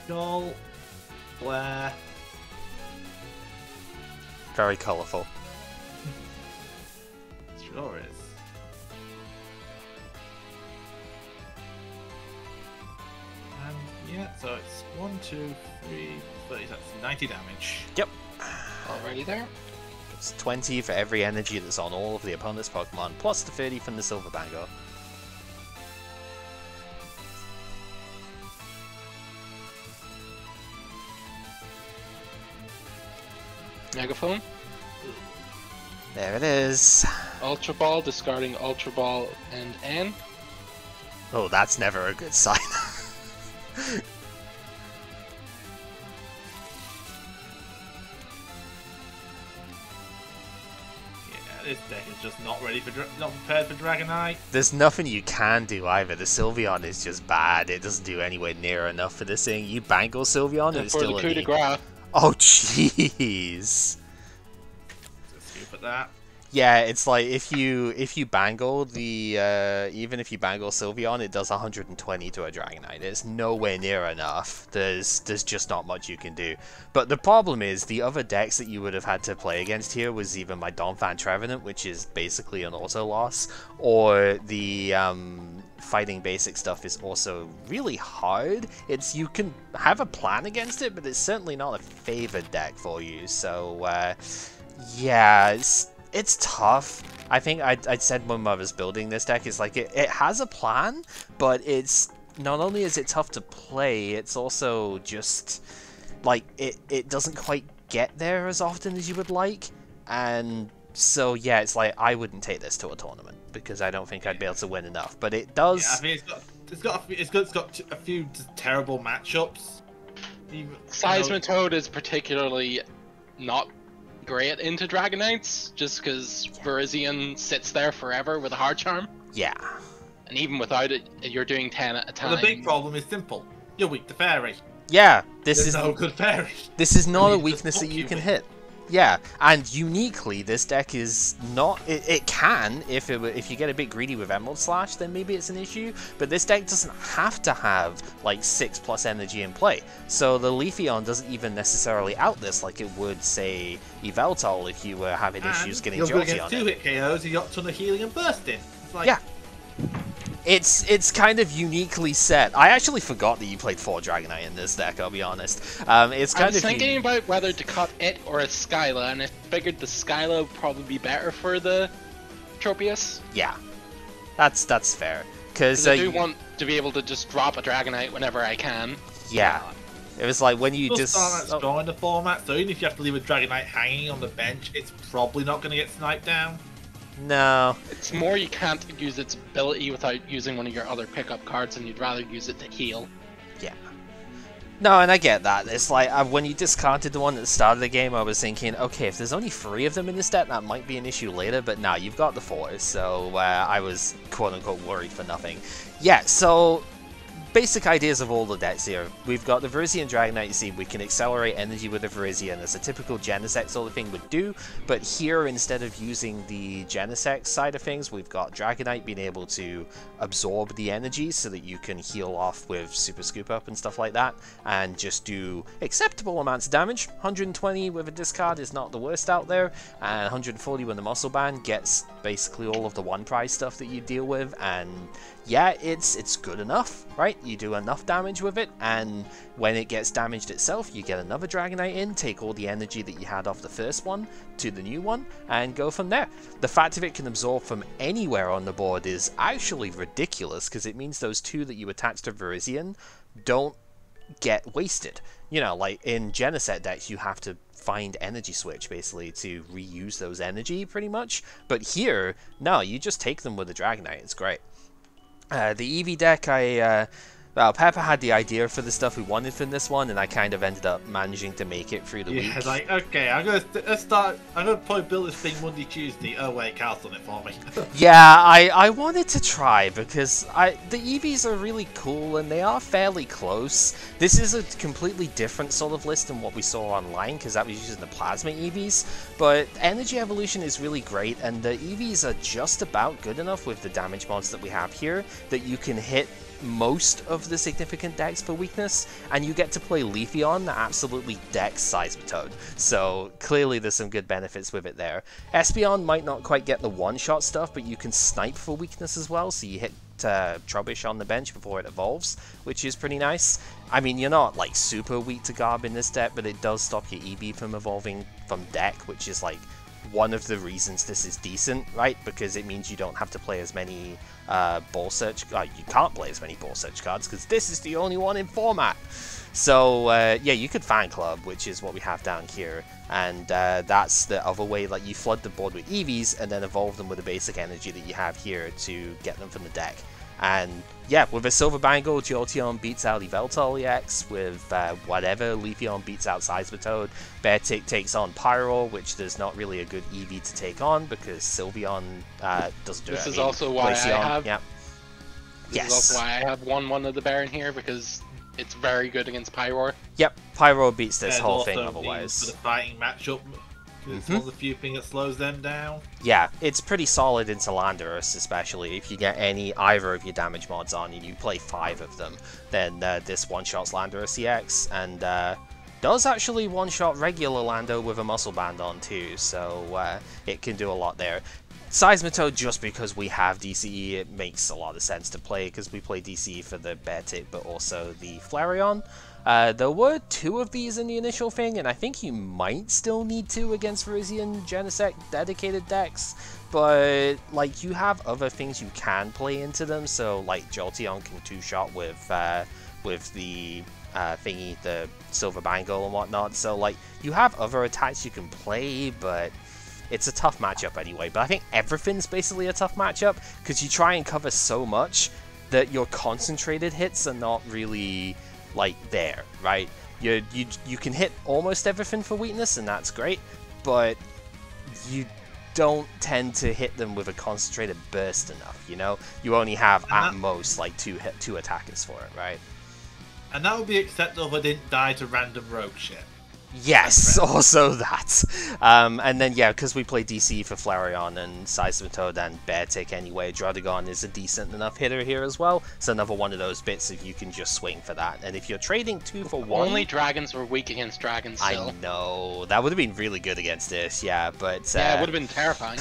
Joel, Blair. Very colourful. Sure is. And yeah, so it's 1, 2, 3, 30, that's 90 damage. Yep. already there. It's 20 for every energy that's on all of the opponent's Pokemon, plus the 30 from the Silver Bango. Megaphone. There it is. Ultra Ball, discarding Ultra Ball and N. Oh, that's never a good sign. This deck is just not ready for not prepared for Dragonite. There's nothing you can do either. The Sylveon is just bad. It doesn't do anywhere near enough for this thing. You bangle Sylveon and it's for still the coup de a... grace. Oh, jeez. Stupid that. Yeah, it's like if you bangle the even if you bangle Sylveon, it does 120 to a Dragonite. It's nowhere near enough. There's just not much you can do. But the problem is the other decks that you would have had to play against here was either my Donphan Trevenant, which is basically an auto loss, or the fighting basic stuff is also really hard. You can have a plan against it, but it's certainly not a favored deck for you. So yeah, it's tough. I think I'd said when I was building this deck, is like it has a plan, but it's not only is it tough to play, it's also just like it doesn't quite get there as often as you would like, and so yeah, it's like I wouldn't take this to a tournament because I don't think I'd be able to win enough. But it does. Yeah, I mean it's got a few terrible matchups. Seismitoad is particularly not great into Dragonites, just because Virizion sits there forever with a hard charm. Yeah. And even without it, you're doing 10 at a time. Well, the big problem is simple. You're weak to fairy. Yeah, There's no good fairy. This is not a Just weakness that fuck you you can with. hit. Yeah, and uniquely, this deck is not. It can, if you get a bit greedy with Emerald Slash, then maybe it's an issue. But this deck doesn't have to have like 6+ energy in play. So the Leafeon doesn't even necessarily out this like it would, say, Yveltal if you were having issues getting you're Georgie against on it. 2-hit KOs, you got a ton of healing and bursting. It's like, Yeah. It's kind of uniquely set. I actually forgot that you played 4 Dragonite in this deck, I'll be honest. It's I kind was of thinking about whether to cut it or a Skyla, and I figured the Skyla would probably be better for the Tropius. Yeah, that's fair. Because I do want to be able to just drop a Dragonite whenever I can. yeah, it was like when you Plus, just that's strong in the format, so even if you have to leave a Dragonite hanging on the bench, it's probably not going to get sniped down. no. It's more you can't use its ability without using one of your other pickup cards, and you'd rather use it to heal. Yeah. No, and I get that. It's like, when you discarded the one at the start of the game, I was thinking, okay, if there's only 3 of them in this deck, that might be an issue later, but now you've got the 4, so I was quote-unquote worried for nothing. Yeah, so basic ideas of all the decks here. We've got the Virizion Dragonite. You see, we can accelerate energy with the Virizion as a typical Genesect sort of thing would do, but here, instead of using the Genesect side of things, we've got Dragonite being able to absorb the energy so that you can heal off with Super Scoop Up and stuff like that, and just do acceptable amounts of damage. 120 with a discard is not the worst out there, and 140 when the Muscle Band gets basically all of the one prize stuff that you deal with, and yeah, it's good enough, right? You do enough damage with it, and when it gets damaged itself, you get another Dragonite in, take all the energy that you had off the first one to the new one, and go from there. The fact that it can absorb from anywhere on the board is actually ridiculous, because it means those 2 that you attach to Virizion don't get wasted. You know, like in Genesect decks, you have to find energy switch basically to reuse those energy pretty much, but here, no, you just take them with a Dragonite. It's great. The Eevee deck, well, Pepper had the idea for the stuff we wanted from this one, and I kind of ended up managing to make it through the week. Yeah, like, okay, I'm gonna probably build this thing Monday, Tuesday. Oh wait, Carl's done it for me. Yeah, I wanted to try, because the Eevees are really cool, and they are fairly close. This is a completely different sort of list than what we saw online, because that was using the Plasma Eevees, but Energy Evolution is really great, and the Eevees are just about good enough with the damage mods that we have here, that you can hit most of the significant decks for weakness, and you get to play Leafeon that absolutely decks Seismitoad, so clearly there's some good benefits with it there. Espeon might not quite get the one-shot stuff, but you can snipe for weakness as well, so you hit Trubbish on the bench before it evolves, which is pretty nice. I mean, you're not like super weak to Garb in this deck, but it does stop your EB from evolving from deck, which is like one of the reasons this is decent, right? Because it means you don't have to play as many ball search. You can't play as many ball search cards because this is the only one in format. So yeah, you could Fan Club, which is what we have down here, and that's the other way. Like, you flood the board with Eevees and then evolve them with the basic energy that you have here to get them from the deck. And yeah, with a Silver Bangle, Jolteon beats out Eeveelution. With whatever, Leafeon beats out Seismitoad. Beartic takes on Pyro, which there's not really a good Eevee to take on because Sylveon doesn't do it. This is also why I have. Yep. This is also why I have 1/1 of the Baron here, because it's very good against Pyro. Yep, Pyro beats this whole thing also otherwise. For the fighting matchup, it's one of the few things that slows them down. Yeah, it's pretty solid into Landorus, especially if you get either of your damage mods on and you play 5 of them, then this one-shots Landorus-EX, and does actually one-shot regular Lando with a Muscle Band on too, so it can do a lot there. Seismitoad, just because we have DCE, it makes a lot of sense to play, because we play DCE for the Beartic, but also the Flareon. There were 2 of these in the initial thing, and I think you might still need 2 against Virizion Genesect dedicated decks, but like, you have other things you can play into them, so like Jolteon can 2-shot with the thingy, the Silver Bangle and whatnot, so like, you have other attacks you can play, but it's a tough matchup anyway. But I think everything's basically a tough matchup, because you try and cover so much that your concentrated hits are not really like there, right? You can hit almost everything for weakness, and that's great, but you don't tend to hit them with a concentrated burst enough, you know? You only have at most like two attackers for it, right? And that would be acceptable if I didn't die to random rogue shit. Yes, also that. And then, yeah, because we play DC for Flareon and Seismitoad and Beartic anyway, Druddigon is a decent enough hitter here as well. It's another one of those bits if you can just swing for that. And if you're trading 2 for 1... Only dragons were weak against dragons still. I know. That would have been really good against this, yeah, but... yeah, it would have been terrifying.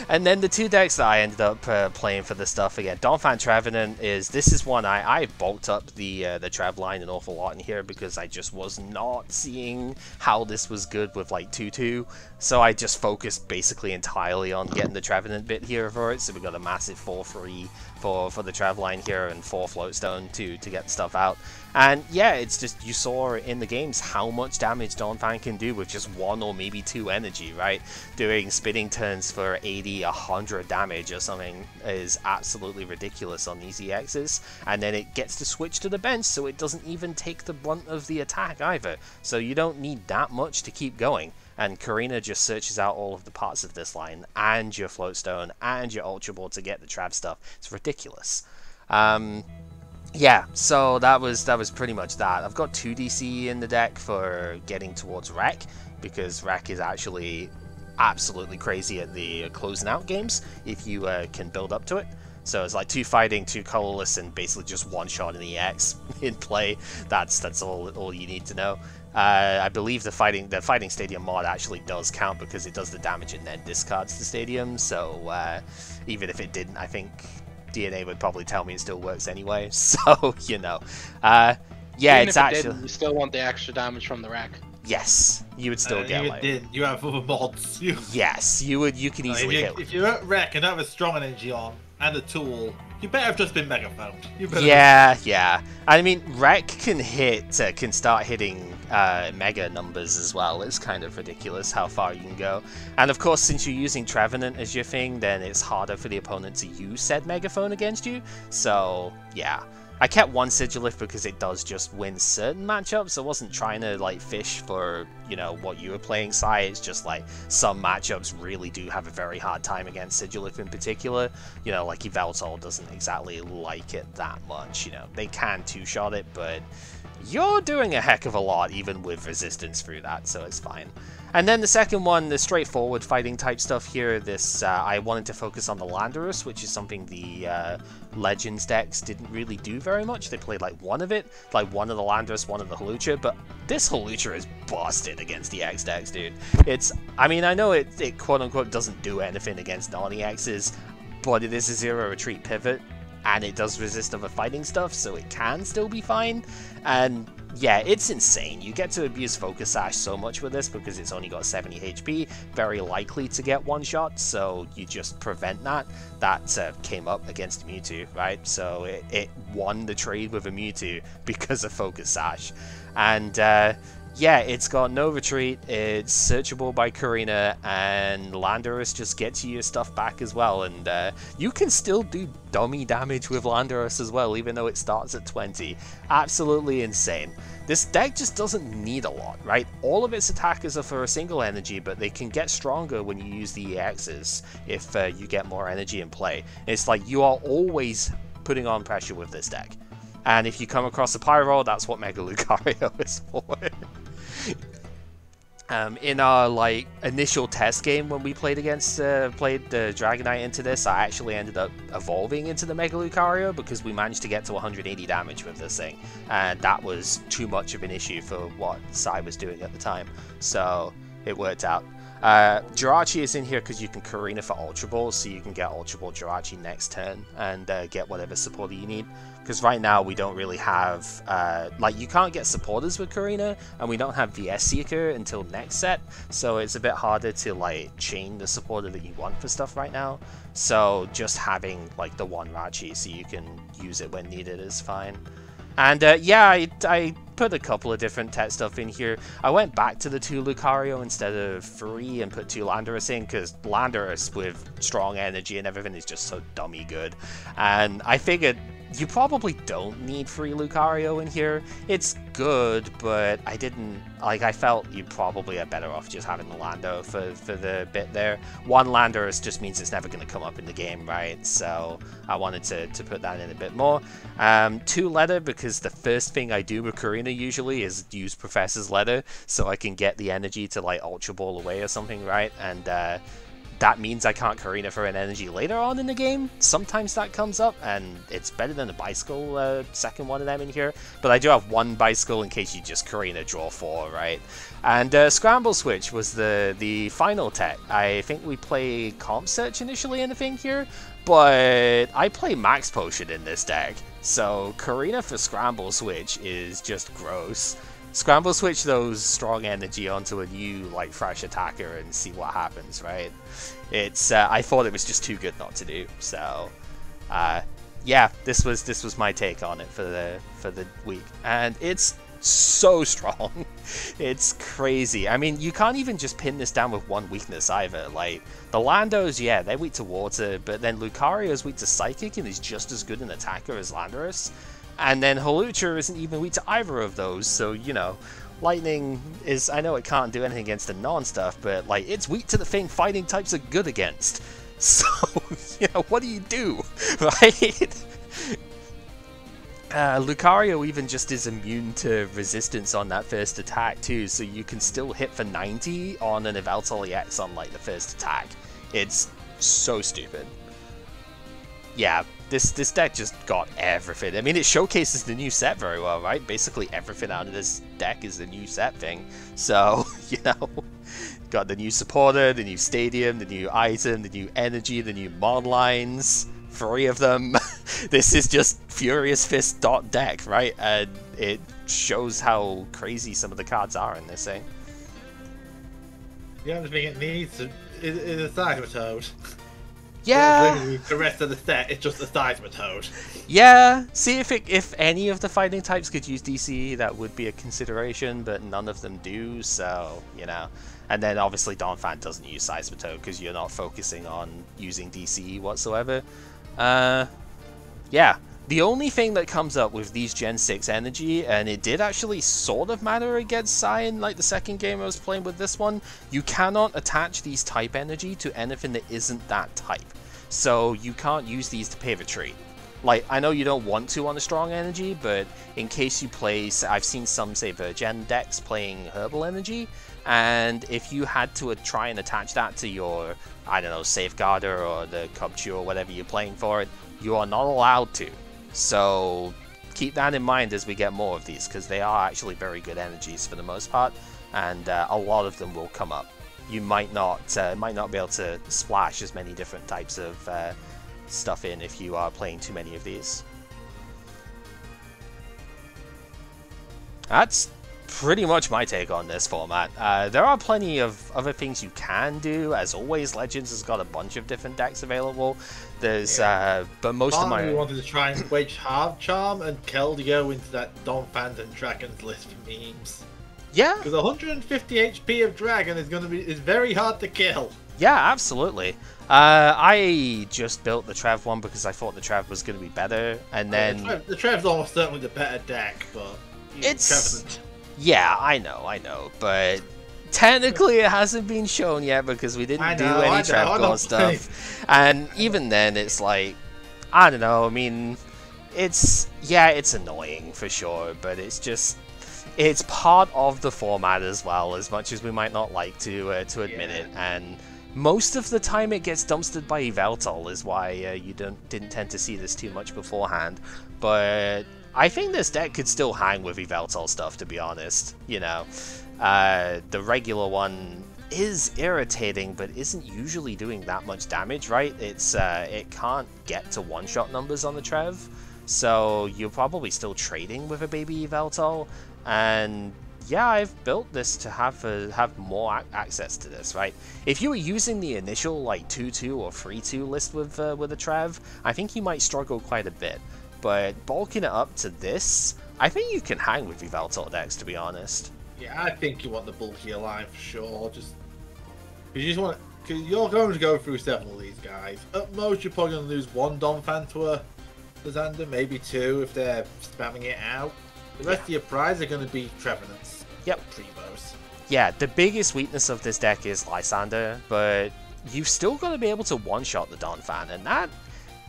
And then the 2 decks that I ended up playing for this stuff again, Donphan Trevenant this is one I bulked up the Trev line an awful lot in here because I just was not seeing how this was good with like 2/2, so I just focused basically entirely on getting the Trevenant bit here for it. So we got a massive 4/3 for the Trev line here and 4 Floatstone to get stuff out. And yeah, it's just, you saw in the games how much damage Donphan can do with just 1 or maybe 2 energy, right? Doing spinning turns for 80, 100 damage or something is absolutely ridiculous on these EXs. And then it gets to switch to the bench, so it doesn't even take the brunt of the attack either. So you don't need that much to keep going. And Karina just searches out all of the parts of this line, and your Floatstone, and your Ultra Ball to get the Trav stuff. It's ridiculous. Yeah, so that was pretty much that. I've got 2 DC in the deck for getting towards Wreck, because Wreck is actually absolutely crazy at the closing out games, if you can build up to it. So it's like 2 fighting, 2 colorless, and basically just 1 shot in the EX in play. That's all you need to know. I believe the fighting stadium mod actually does count because it does the damage and then discards the stadium. So even if it didn't, I think DNA would probably tell me it still works anyway. So you know, yeah, even it's if actually. Didn't, you still want the extra damage from the rack. Yes, you would still get like. You have other mods. Yes, you would. You can easily hit. If you're at Wreck and have a strong energy on and a tool, you better have just been megaphoned. Yeah. I mean, Wreck can start hitting mega numbers as well. It's kind of ridiculous how far you can go. And of course, since you're using Trevenant as your thing, then it's harder for the opponent to use said megaphone against you. So yeah. I kept 1 Sigilif because it does just win certain matchups. I wasn't trying to like fish for, you know, what you were playing, Sai. It's just like some matchups really do have a very hard time against Sigilif in particular. You know, like Yveltal doesn't exactly like it that much. You know, they can 2-shot it, but you're doing a heck of a lot even with resistance through that, so it's fine. And then the second one, the straightforward fighting type stuff here, I wanted to focus on the Landorus, which is something the Legends decks didn't really do very much. They played like 1 of it, like 1 of the Landorus, 1 of the Hawlucha, but this Hawlucha is busted against the X decks, dude. I mean, I know it quote-unquote doesn't do anything against non-EXs, but it is a 0 retreat pivot, and it does resist other fighting stuff, so it can still be fine. And yeah, it's insane. You get to abuse Focus Sash so much with this because it's only got 70 HP, very likely to get one-shot, so you just prevent that. That came up against Mewtwo, right? So it won the trade with a Mewtwo because of Focus Sash. And yeah, it's got no retreat, it's searchable by Karina, and Landorus just gets you your stuff back as well, and you can still do dummy damage with Landorus as well, even though it starts at 20. Absolutely insane. This deck just doesn't need a lot, right? All of its attackers are for a single energy, but they can get stronger when you use the EXs if you get more energy in play. It's like you are always putting on pressure with this deck. And if you come across a Pyro, that's what Mega Lucario is for. In our like initial test game when we played against played the Dragonite into this, I actually ended up evolving into the Mega Lucario because we managed to get to 180 damage with this thing, and that was too much of an issue for what Sai was doing at the time, so it worked out. Jirachi is in here because you can Karina for Ultra Balls, so you can get Ultra Ball Jirachi next turn and get whatever supporter you need. Because right now we don't really have, like, you can't get supporters with Karina, and we don't have VS Seeker until next set, so it's a bit harder to, like, chain the supporter that you want for stuff right now. So just having, like, the one Rachi so you can use it when needed is fine. And yeah, I put a couple of different tech stuff in here. I went back to the 2 Lucario instead of 3 and put 2 Landorus in, because Landorus with strong energy and everything is just so dummy good. And I figured you probably don't need 3 Lucario in here. It's good, but I didn't, like, I felt you probably are better off just having the Lando for the bit there. 1 Landorus just means it's never going to come up in the game, right? So I wanted to put that in a bit more. 2 Letter, because the first thing I do with Karina usually is use Professor's Letter, so I can get the energy to, like, Ultra Ball away or something, right? And that means I can't Karina for an energy later on in the game. Sometimes that comes up, and it's better than a Bicycle, second one of them in here. But I do have 1 Bicycle in case you just Karina draw 4, right? And Scramble Switch was the final tech. I think we play Comp Search initially in the thing here, but I play Max Potion in this deck. So Karina for Scramble Switch is just gross. Scramble Switch those strong energy onto a new, like, fresh attacker and see what happens, right? It's I thought it was just too good not to do. So yeah, this was my take on it for the week, and it's so strong. It's crazy. I mean, you can't even just pin this down with 1 weakness either. Like, the Landos, yeah, they're weak to water, but then Lucario's weak to Psychic and is just as good an attacker as Landorus. And then Hawlucha isn't even weak to either of those, so, you know, Lightning is, I know it can't do anything against the non-stuff, but, like, it's weak to the thing fighting types are good against. So, you know, what do you do, right? Lucario even just is immune to resistance on that first attack too, so you can still hit for 90 on an Eeveelution on, like, the first attack. It's so stupid. Yeah, this deck just got everything. I mean, it showcases the new set very well, right? Basically everything out of this deck is the new set thing. So, you know, got the new supporter, the new stadium, the new item, the new energy, the new mod lines. 3 of them. This is just Furious Fist deck, right? And it shows how crazy some of the cards are in this thing. The only thing it needs is a Seismitoad. Yeah. The rest of the set is just a Seismitoad. Yeah. See, if any of the fighting types could use DCE, that would be a consideration, but none of them do, so, you know. And then obviously Donphan doesn't use Seismitoad because you're not focusing on using DCE whatsoever. Yeah. The only thing that comes up with these Gen 6 energy, and it did actually sort of matter against Sai in, like, the second game I was playing with this one, you cannot attach these type energy to anything that isn't that type. So you can't use these to pay retreat. Like, I know you don't want to on a strong energy, but in case you play, I've seen some, say, Virgin decks playing Herbal Energy, and if you had to try and attach that to your, I don't know, Safeguarder or the Cubchoo or whatever you're playing for it, you are not allowed to. So keep that in mind as we get more of these, because they are actually very good energies for the most part, and a lot of them will come up. You might not be able to splash as many different types of stuff in if you are playing too many of these. That's pretty much my take on this format. There are plenty of other things you can do. As always, Legends has got a bunch of different decks available. There's, but most of my... We wanted to try and wedge Hard Charm and Keldeo into that Donphan and Dragons list for memes. Yeah. Because 150 HP of Dragon is very hard to kill. Yeah, absolutely. I just built the Trev one because I thought the Trev was going to be better, and then... The Trev's almost certainly the better deck, but... It's... Yeah, I know, but technically it hasn't been shown yet because we didn't do any Trev stuff. And even then, it's like, I don't know, I mean, it's annoying for sure, but it's part of the format as well, as much as we might not like to admit it, and most of the time it gets dumpstered by Eeveelution is why you didn't tend to see this too much beforehand, but... I think this deck could still hang with Eeveelution stuff, to be honest. You know, the regular one is irritating, but isn't usually doing that much damage, right? It can't get to one-shot numbers on the Trev, so you're probably still trading with a baby Eeveelution. And yeah, I've built this to have more access to this, right? If you were using the initial like 2-2 or 3-2 list with a Trev, I think you might struggle quite a bit. But bulking it up to this, I think you can hang with Eeveelution decks, to be honest. Yeah, I think you want the bulkier line for sure. Because you're going to go through several of these guys. At most, you're probably going to lose one Donphan to a Xander, maybe two if they're spamming it out. The rest of your prize are going to be Trevenants. Yep. Primos. Yeah, the biggest weakness of this deck is Lysander, but you've still got to be able to one-shot the Donphan, and that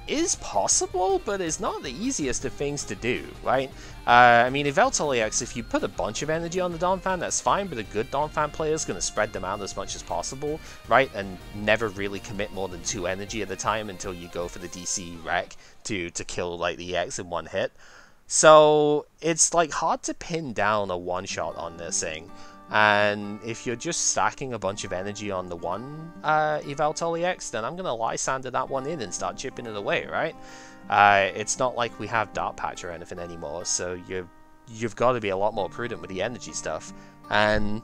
is possible, but it's not the easiest of things to do, right? I mean, Eeveelution-EX, if you put a bunch of energy on the Donphan, that's fine, but a good Donphan player is going to spread them out as much as possible, right? And never really commit more than 2 energy at a time until you go for the DC wreck to kill, like, the EX in one hit. So, it's, like, hard to pin down a one-shot on this thing. And if you're just stacking a bunch of energy on the one Eeveelution-EX, then I'm going to Lysander that one in and start chipping it away, right? It's not like we have Dart Patch or anything anymore, so you've got to be a lot more prudent with the energy stuff. And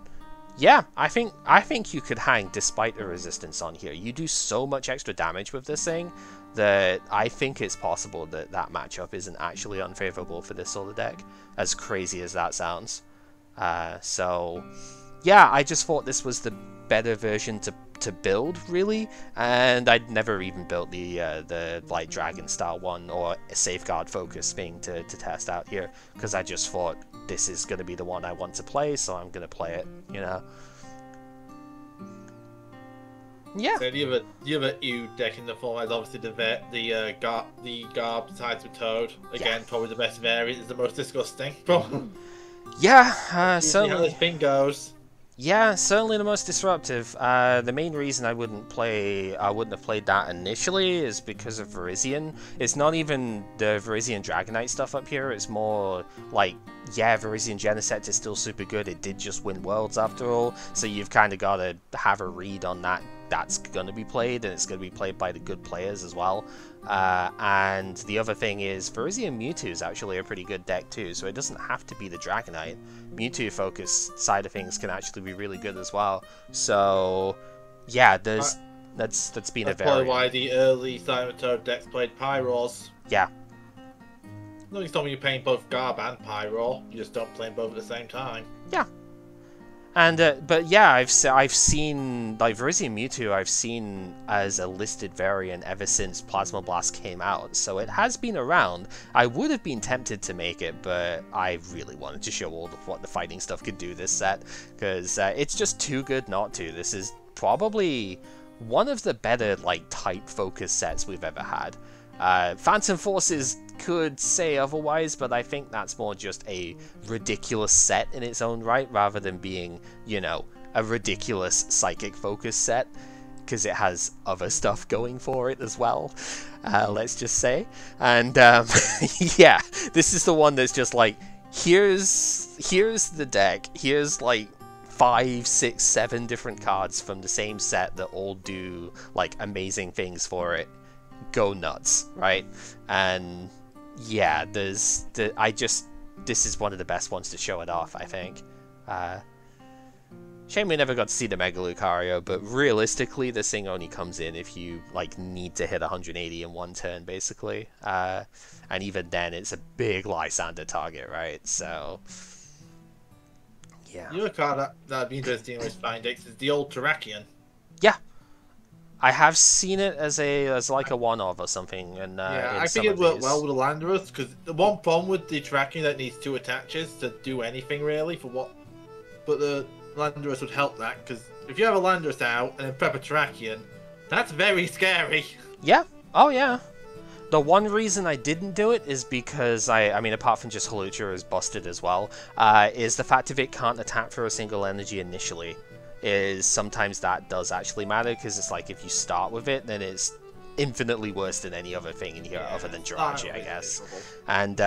yeah, I think you could hang despite a resistance on here. You do so much extra damage with this thing that I think it's possible that that matchup isn't actually unfavorable for this sort of deck, as crazy as that sounds. So, yeah, I just thought this was the better version to build, really, and I'd never even built the like Dragon style one or a Safeguard focus thing to test out here, because I just thought this is going to be the one I want to play, so I'm going to play it, you know. Yeah. So the other EU deck in the format is obviously the Garb sides with Toad. Again, probably the best variant. It's the most disgusting. Yeah, certainly. How this thing goes. Yeah, certainly the most disruptive. The main reason I wouldn't have played that initially is because of Virizion. It's not even the Virizion Dragonite stuff up here. It's more like, yeah, Virizion Genesect is still super good. It did just win Worlds after all, so you've kind of got to have a read on that. That's going to be played, and it's going to be played by the good players as well. And the other thing is, Virizion Mewtwo is actually a pretty good deck too, so it doesn't have to be the Dragonite. Mewtwo focus side of things can actually be really good as well. So, yeah, that's been a very... That's probably why the early Silent Toad decks played Pyros. Yeah. No, it's not when you're playing both Garb and Pyro, you just don't play them both at the same time. Yeah. And but yeah, I've seen like Virizion Mewtwo. I've seen as a listed variant ever since Plasma Blast came out, so it has been around. I would have been tempted to make it, but I really wanted to show all of what the fighting stuff could do this set, because it's just too good not to. This is probably one of the better like type focus sets we've ever had. Phantom Forces could say otherwise, but I think that's more just a ridiculous set in its own right, rather than being, you know, a ridiculous psychic focus set, because it has other stuff going for it as well, let's just say. And yeah, this is the one that's just like, here's the deck, here's like 5, 6, 7 different cards from the same set that all do like amazing things for it. Go nuts, right? And yeah, this is one of the best ones to show it off, I think. Shame we never got to see the Mega Lucario, but realistically, this thing only comes in if you like need to hit 180 in one turn, basically. And even then, it's a big Lysander target, right? So, yeah. You know a card that'd be interesting in Spine decks is the old Terrakion. Yeah, I have seen it as like a one-of or something. And yeah, I think it worked well with the Landorus, because the one problem with the Terrakion that needs 2 attaches to do anything really for what, but the Landorus would help that, because if you have a Landorus out and then prep a Terrakion, that's very scary. Yeah. Oh yeah. The one reason I didn't do it is because I mean, apart from just Hawlucha is busted as well, is the fact if it can't attack for a single energy initially, is sometimes that does actually matter, because it's like if you start with it, then it's infinitely worse than any other thing in here other than Jirachi, I guess. And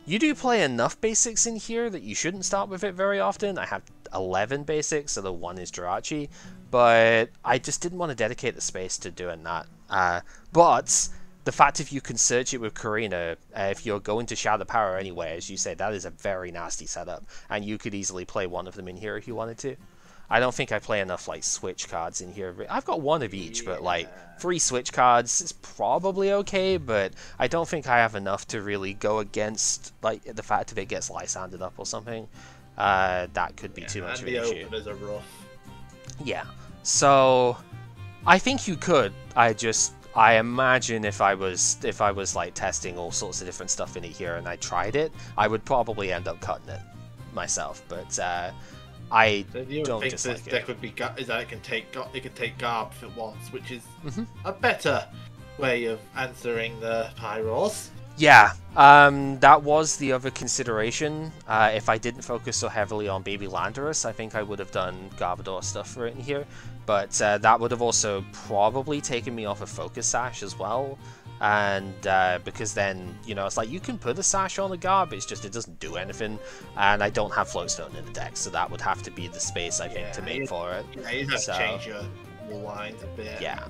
you do play enough basics in here that you shouldn't start with it very often. I have 11 basics, so the one is Jirachi, but I just didn't want to dedicate the space to doing that. But the fact if you can search it with Karina, if you're going to Shadow Power anyway, as you say, that is a very nasty setup, and you could easily play one of them in here if you wanted to. I don't think I play enough like switch cards in here. I've got one of each, but like 3 switch cards is probably okay, but I don't think I have enough to really go against like the fact if it gets Lysandered up or something. That could be too much of an issue. Yeah, so I think you could. I imagine if I was like testing all sorts of different stuff in it here and I tried it, I would probably end up cutting it myself. But I don't think just this like deck would be is that it can take Garb if it wants, which is a better way of answering the Pyros. Yeah, that was the other consideration. If I didn't focus so heavily on Baby Landorus, I think I would have done Garbodor stuff for it in here. But that would have also probably taken me off a Focus Sash as well. And because then, you know, it's like you can put a Sash on a Garb, it's just it doesn't do anything. And I don't have Floatstone in the deck, so that would have to be the space, I think, to make for it. Yeah, you have to change your lines a bit. Yeah.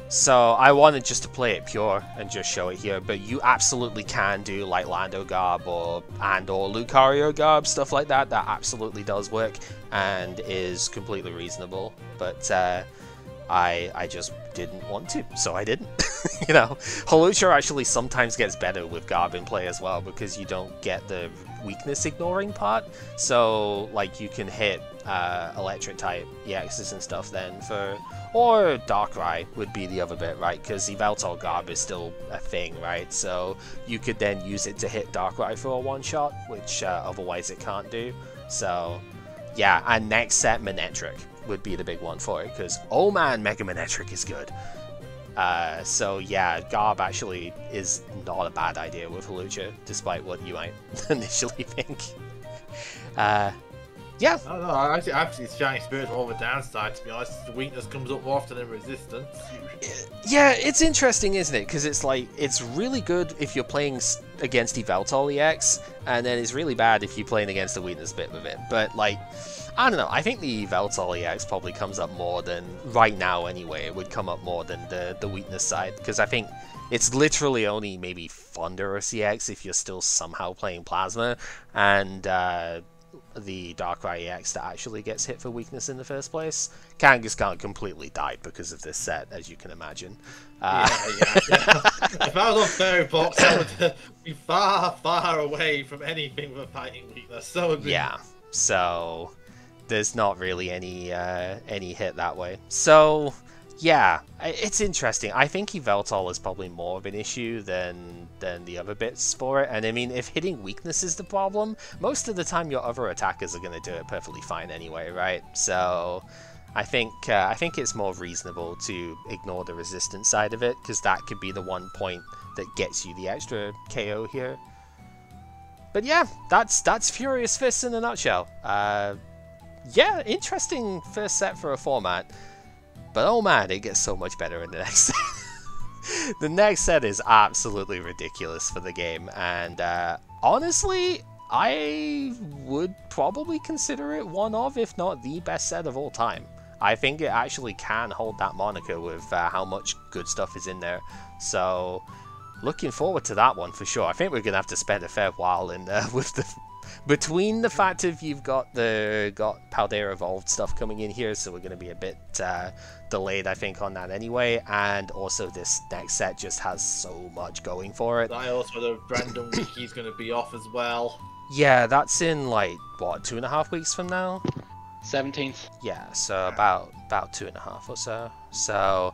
So I wanted just to play it pure and just show it here, but you absolutely can do like Lando Garb or Lucario Garb, stuff like that. That absolutely does work and is completely reasonable. But I just didn't want to, so I didn't. You know, Hawlucha actually sometimes gets better with Garb in play as well, because you don't get the weakness ignoring part. So like you can hit electric type EXs and stuff then for, or Darkrai would be the other bit, right? Because Yveltal Garb is still a thing, right? So you could then use it to hit Darkrai for a one shot, which otherwise it can't do. So yeah, and next set Manectric would be the big one for it, because oh man, Mega Manectric is good. So yeah, Garb actually is not a bad idea with Hawlucha, despite what you might initially think. Yeah. No, actually, Shining Spirit's more of a downside, to be honest. The weakness comes up more often than resistance. Yeah, it's interesting, isn't it? Because it's like, it's really good if you're playing against Eeveelution, and then it's really bad if you're playing against the weakness bit with it. But like, I don't know, I think the Eeveelution probably comes up more than, right now anyway, it would come up more than the weakness side, because I think it's literally only maybe Thunderous EX if you're still somehow playing Plasma, and the Darkrai EX that actually gets hit for weakness in the first place. Kangaskhan completely died because of this set, as you can imagine. Yeah. If I was on Fairy Box, I would be far away from anything with a fighting weakness. So yeah, so there's not really any hit that way. So yeah, it's interesting. I think Yveltal is probably more of an issue than the other bits for it. And I mean, if hitting weakness is the problem, most of the time your other attackers are going to do it perfectly fine anyway, right? So I think it's more reasonable to ignore the resistance side of it, because that could be the one point that gets you the extra KO here. But yeah, that's Furious Fists in a nutshell. Yeah, interesting first set for a format. But oh man, it gets so much better in the next set. The next set is absolutely ridiculous for the game, and honestly, I would probably consider it one of, if not the best set of all time. I think it actually can hold that moniker with how much good stuff is in there. So, looking forward to that one for sure. I think we're going to have to spend a fair while in with the between the fact of you've got Paldea Evolved stuff coming in here, so we're going to be a bit delayed, I think, on that anyway, and also this next set just has so much going for it. I also the Brandon Wiki's going to be off as well. Yeah, that's in like what, 2.5 weeks from now. 17th. Yeah, so about 2.5 or so. So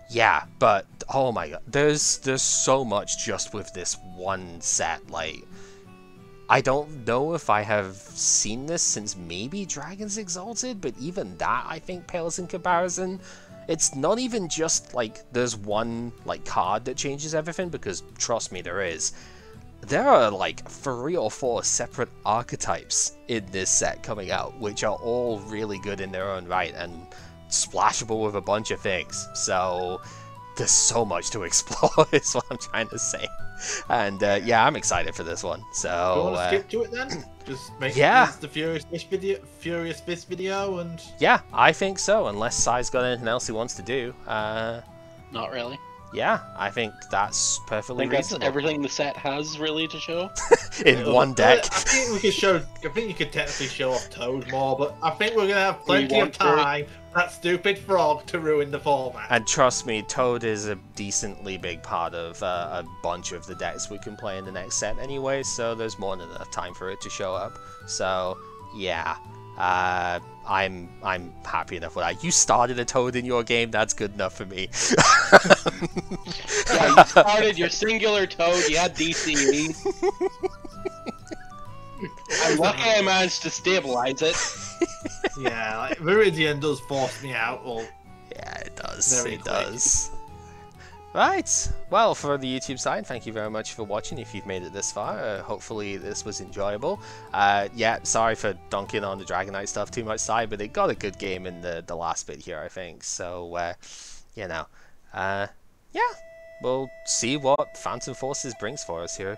yeah, but oh my god, there's so much just with this one set. Like, I don't know if I have seen this since maybe Dragons Exalted, but even that I think pales in comparison. It's not even just like there's one like card that changes everything, because trust me, there is. There are like 3 or 4 separate archetypes in this set coming out, which are all really good in their own right and splashable with a bunch of things. So there's so much to explore is what I'm trying to say. And yeah, I'm excited for this one. So do you want to skip to it then? Just make yeah, the Furious Fist video and yeah, I think so, unless Sai's got anything else he wants to do. Not really. Yeah, I think that's perfectly reasonable. That's everything the set has really to show in one deck. I think we could show. I think you could technically show off Toad more, but I think we're gonna have plenty of time for that stupid frog to ruin the format. And trust me, Toad is a decently big part of a bunch of the decks we can play in the next set anyway. So there's more than enough time for it to show up. So yeah. I'm happy enough with that. You started a Toad in your game, that's good enough for me. Yeah, you started your singular Toad, you had DCE. I'm lucky I managed to stabilize it. Yeah, like, Virizion does force me out. Well, yeah, it does. It does. Right, well, for the YouTube side, thank you very much for watching if you've made it this far. Hopefully this was enjoyable. Yeah, sorry for dunking on the Dragonite stuff too much, side, but it got a good game in the last bit here, I think. So, you know, yeah, we'll see what Phantom Forces brings for us here.